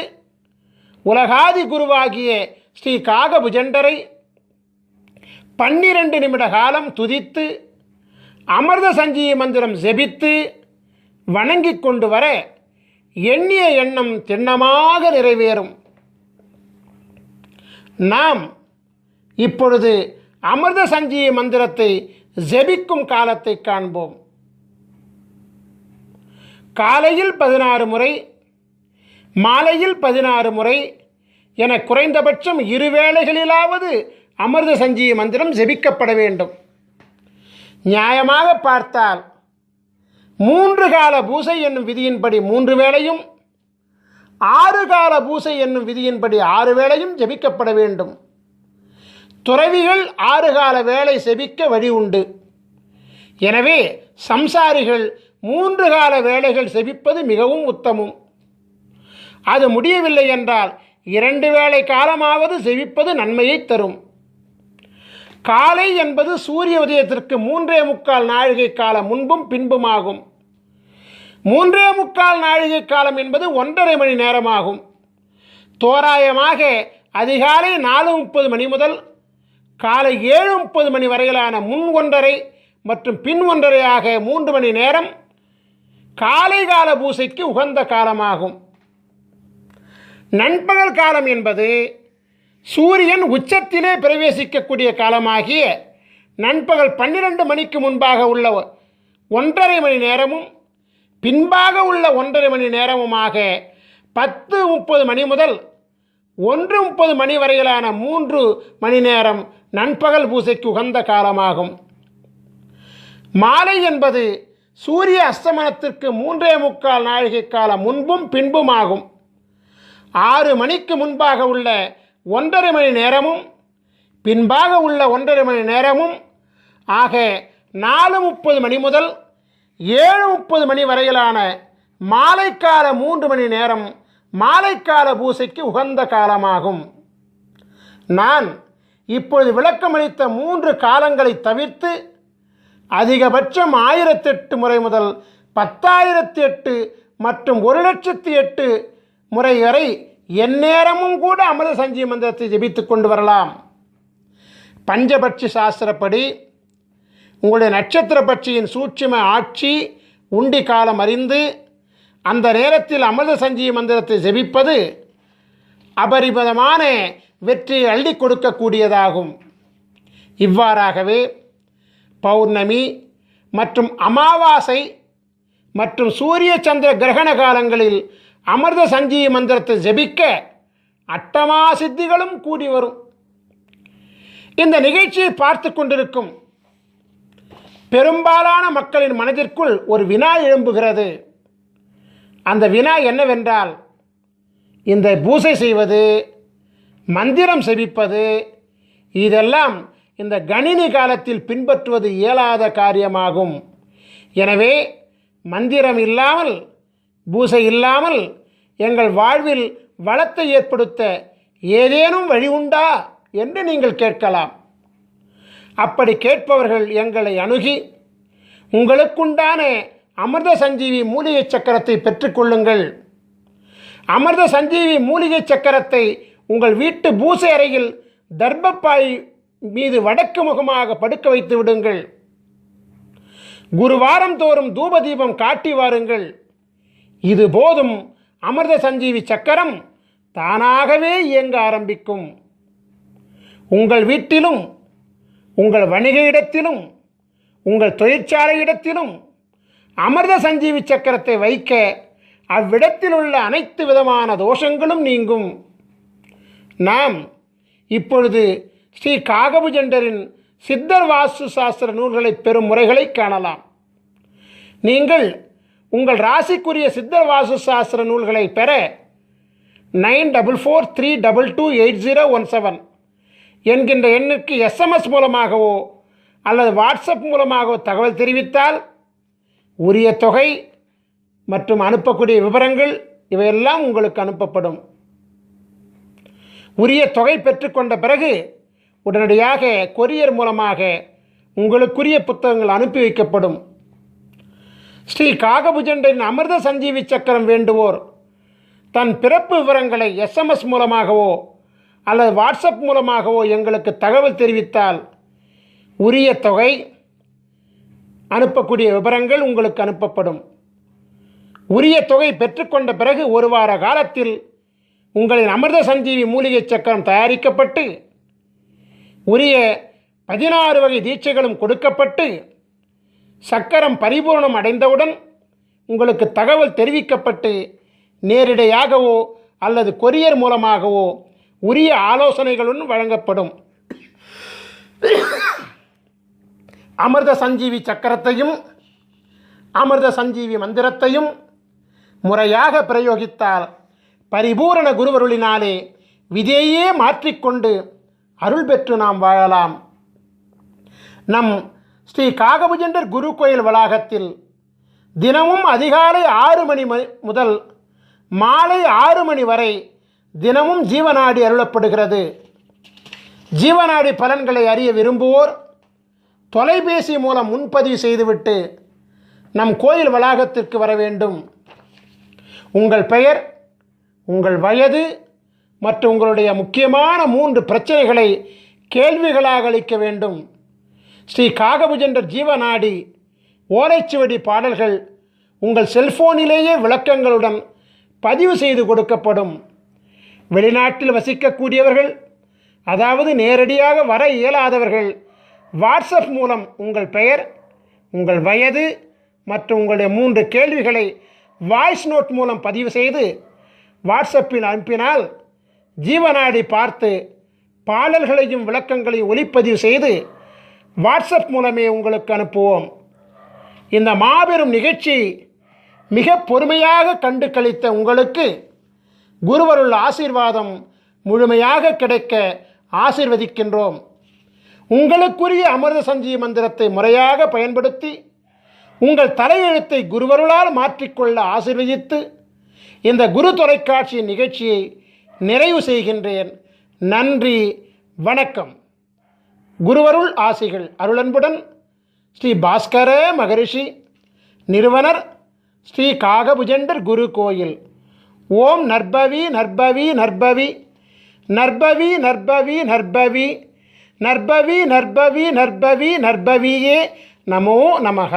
உலகாதி குருவாகிய ஸ்ரீ காகபுஜண்டரை 12 நிமிட காலம் துதித்து அமிர்த சஞ்சீவி மந்திரம் ஜெபித்து வணங்கி கொண்டு வர எண்ணிய எண்ணம் திண்ணமாக நிறைவேறும். நாம் இப்பொழுது அமிர்த சஞ்சீவி மந்திரத்தை ஜெபிக்கும் காலத்தை காண்போம். காலையில் 16 முறை, மாலையில் 16 முறை என குறைந்தபட்சம் 2 வேளைகளிலாவது அமிர்த சஞ்சீவி மந்திரம் ஜெபிக்கப்பட வேண்டும். நியாயமாக பார்த்தால் 3 கால பூசை என்னும் விதியின்படி 3 வேளையும், 6 கால பூசை என்னும் விதியின்படி 6 வேளையும் ஜெபிக்கப்பட வேண்டும். துறவிகள் 6 கால வேளை செபிக்க வழி உண்டு. எனவே சம்சாரிகள் 3 கால வேளைகள் செபிப்பது மிகவும் உத்தமம். அது முடியவில்லை என்றால் 2 வேளை காலமாவது செபிப்பது நன்மையை தரும். காலை என்பது சூரிய உதயத்திற்கு 3.25 நாழிகை காலம் முன்பும் பின்புமாகும். 3.25 நாழிகை காலம் என்பது 1.5 மணி நேரமாகும். தோராயமாக அதிகாலை 4:30 மணி முதல் காலை 7:30 மணி வரையிலான முன் 1.5 மற்றும் பின் 1.5 ஆக 3 மணி நேரம் காலை கால பூசைக்கு உகந்த காலமாகும். நண்பகல் காலம் என்பது சூரியன் உச்சத்திலே பிரவேசிக்கக்கூடிய காலமாகிய நண்பகல் 12 மணிக்கு முன்பாக உள்ள 1.5 மணி நேரமும் பின்பாக உள்ள 1.5 மணி நேரமுமாக 10:30 மணி முதல் 1:30 மணி வரையிலான 3 மணி நேரம் நண்பகல் பூசைக்கு உகந்த காலமாகும். மாலை என்பது சூரிய அஸ்தமனத்திற்கு 3.25 நாழிகை காலம் முன்பும் பின்புமாகும். 6 மணிக்கு முன்பாக உள்ள 1.5 மணி நேரமும் பின்பாக உள்ள 1.5 மணி நேரமும் ஆக 4:30 மணி முதல் 7:30 மணி வரையிலான மாலைக்கால 3 மணி நேரம் மாலைக்கால பூசைக்கு உகந்த காலமாகும். நான் இப்பொழுது விளக்கமளித்த 3 காலங்களை தவிர்த்து அதிகபட்சம் 1008 முறை முதல் 10,008 மற்றும் 1,08,008 முறை வரை எந்நேரமும் கூட அமிர்த சஞ்சீவி மந்திரத்தை ஜெபித்து கொண்டு வரலாம். பஞ்சபட்சி சாஸ்திரப்படி உங்களுடைய நட்சத்திர பட்சியின் சூட்சும ஆட்சி உண்டி காலம் அறிந்து அந்த நேரத்தில் அமிர்த சஞ்சீவி மந்திரத்தை ஜெபிப்பது அபரிமிதமான வெற்றியை அள்ளி கொடுக்கக்கூடியதாகும். இவ்வாறாகவே பௌர்ணமி மற்றும் அமாவாசை மற்றும் சூரிய சந்திர கிரகண காலங்களில் அமிர்த சஞ்சீவி மந்திரத்தை ஜெபிக்க அட்டமா சித்திகளும் கூடி வரும். இந்த நிகழ்ச்சியை பார்த்து கொண்டிருக்கும் பெரும்பாலான மக்களின் மனதிற்குள் ஒரு வினா எழும்புகிறது. அந்த வினா என்னவென்றால், இந்த பூசை செய்வது, மந்திரம் செபிப்பது, இதெல்லாம் இந்த கணினி காலத்தில் பின்பற்றுவது இயலாத காரியமாகும். எனவே மந்திரம் இல்லாமல், பூசை இல்லாமல் எங்கள் வாழ்வில் வளத்தை ஏற்படுத்த ஏதேனும் வழி உண்டா என்று நீங்கள் கேட்கலாம். அப்படி கேட்பவர்கள் எங்களை அணுகி உங்களுக்குண்டான அமிர்த சஞ்சீவி மூலிகை சக்கரத்தை பெற்றுக்கொள்ளுங்கள். அமிர்த சஞ்சீவி மூலிகை சக்கரத்தை உங்கள் வீட்டு பூசை அறையில் தர்பப்பாய் மீது வடக்கு முகமாக படுக்க வைத்து விடுங்கள். குருவாரம் தோறும் தூபதீபம் காட்டி வாருங்கள். இது போதும், அமிர்த சஞ்சீவி சக்கரம் தானாகவே இயங்க ஆரம்பிக்கும். உங்கள் வீட்டிலும், உங்கள் வணிக இடத்திலும், உங்கள் தொழிற்சாலை இடத்திலும் அமிர்த சஞ்சீவி சக்கரத்தை வைக்க அவ்விடத்தில் உள்ள அனைத்து விதமான தோஷங்களும் நீங்கும். நாம் இப்பொழுது ஸ்ரீ காகபுஜண்டரின் சித்தர் வாஸ்து சாஸ்திர நூல்களை பெறும் முறைகளை காணலாம். நீங்கள் உங்கள் ராசிக்குரிய சித்தர் வாஸ்து சாஸ்திர நூல்களை பெற 9443228017 என்கின்ற எண்ணுக்கு SMS மூலமாகவோ அல்லது வாட்ஸ்அப் மூலமாகவோ தகவல் தெரிவித்தால் உரிய தொகை மற்றும் அனுப்பக்கூடிய விவரங்கள் இவையெல்லாம் உங்களுக்கு அனுப்பப்படும். உரிய தொகை பெற்றுக்கொண்ட பிறகு உடனடியாக கொரியர் மூலமாக உங்களுக்குரிய புத்தகங்கள் அனுப்பி வைக்கப்படும். ஸ்ரீ காகபுஜண்டரின் அமிர்த சஞ்சீவி சக்கரம் வேண்டுவோர் தன் பிறப்பு விவரங்களை SMS மூலமாகவோ அல்லது வாட்ஸ்அப் மூலமாகவோ எங்களுக்கு தகவல் தெரிவித்தால் உரிய தொகை, அனுப்பக்கூடிய விவரங்கள் உங்களுக்கு அனுப்பப்படும். உரிய தொகை பெற்றுக்கொண்ட பிறகு ஒரு வார காலத்தில் உங்களின் அமிர்த சஞ்சீவி மூலிகை சக்கரம் தயாரிக்கப்பட்டு உரிய 16 வகை தீட்சைகளும் கொடுக்கப்பட்டு சக்கரம் பரிபூர்ணம் அடைந்தவுடன் உங்களுக்கு தகவல் தெரிவிக்கப்பட்டு நேரிடையாகவோ அல்லது கொரியர் மூலமாகவோ உரிய ஆலோசனைகளுடன் வழங்கப்படும். அமிர்த சஞ்சீவி சக்கரத்தையும் அமிர்த சஞ்சீவி மந்திரத்தையும் முறையாக பிரயோகித்தால் பரிபூரண குருவருளினாலே விதையே மாற்றிக்கொண்டு அருள் பெற்று நாம் வாழலாம். நம் ஸ்ரீ காகபுஜண்டர் குரு கோயில் வளாகத்தில் தினமும் அதிகாலை 6 மணி முதல் மாலை 6 மணி வரை தினமும் ஜீவநாடி அருளப்படுகிறது. ஜீவநாடி பலன்களை அறிய விரும்புவோர் தொலைபேசி மூலம் முன்பதிவு செய்துவிட்டு நம் கோயில் வளாகத்திற்கு வர வேண்டும். உங்கள் பெயர், உங்கள் வயது மற்றும் உங்களுடைய முக்கியமான 3 பிரச்சனைகளை கேள்விகளாக அளிக்க வேண்டும். ஸ்ரீ காகபுஜண்டர் ஜீவநாடி ஓலைச்சுவடி பாடல்கள் உங்கள் செல்போனிலேயே விளக்கங்களுடன் பதிவு செய்து கொடுக்கப்படும். வெளிநாட்டில் வசிக்கக்கூடியவர்கள், அதாவது நேரடியாக வர இயலாதவர்கள், வாட்ஸ்அப் மூலம் உங்கள் பெயர், உங்கள் வயது மற்றும் உங்களுடைய 3 கேள்விகளை வாய்ஸ் நோட் மூலம் பதிவு செய்து வாட்ஸ்அப்பில் அனுப்பினால் ஜீவநாடி பார்த்து பாடல்களையும் விளக்கங்களையும் ஒலிப்பதிவு செய்து வாட்ஸ்அப் மூலமே உங்களுக்கு அனுப்புவோம். இந்த மாபெரும் நிகழ்ச்சி மிக பொறுமையாக கண்டு கழித்த உங்களுக்கு குருவருள் ஆசீர்வாதம் முழுமையாக கிடைக்க ஆசீர்வதிக்கின்றோம். உங்களுக்குரிய அமிர்த சஞ்சீவி மந்திரத்தை முறையாக பயன்படுத்தி உங்கள் தலையெழுத்தை குருவருளால் மாற்றிக்கொள்ள ஆசீர்வதித்து இந்த குரு தொலைக்காட்சியின் நிகழ்ச்சியை நிறைவு செய்கின்றேன். நன்றி, வணக்கம். குருவருள் ஆசிகள் அருளன்புடன் ஸ்ரீ பாஸ்கர மகரிஷி, நிறுவனர் ஸ்ரீ காகபுஜண்டர் குரு கோயில். ஓம் நற்பவி நற்பவி நற்பவி நற்பவி நற்பவி நற்பவி நற்பவி நற்பவி நற்பவி நற்பவியே நமோ நமஹ.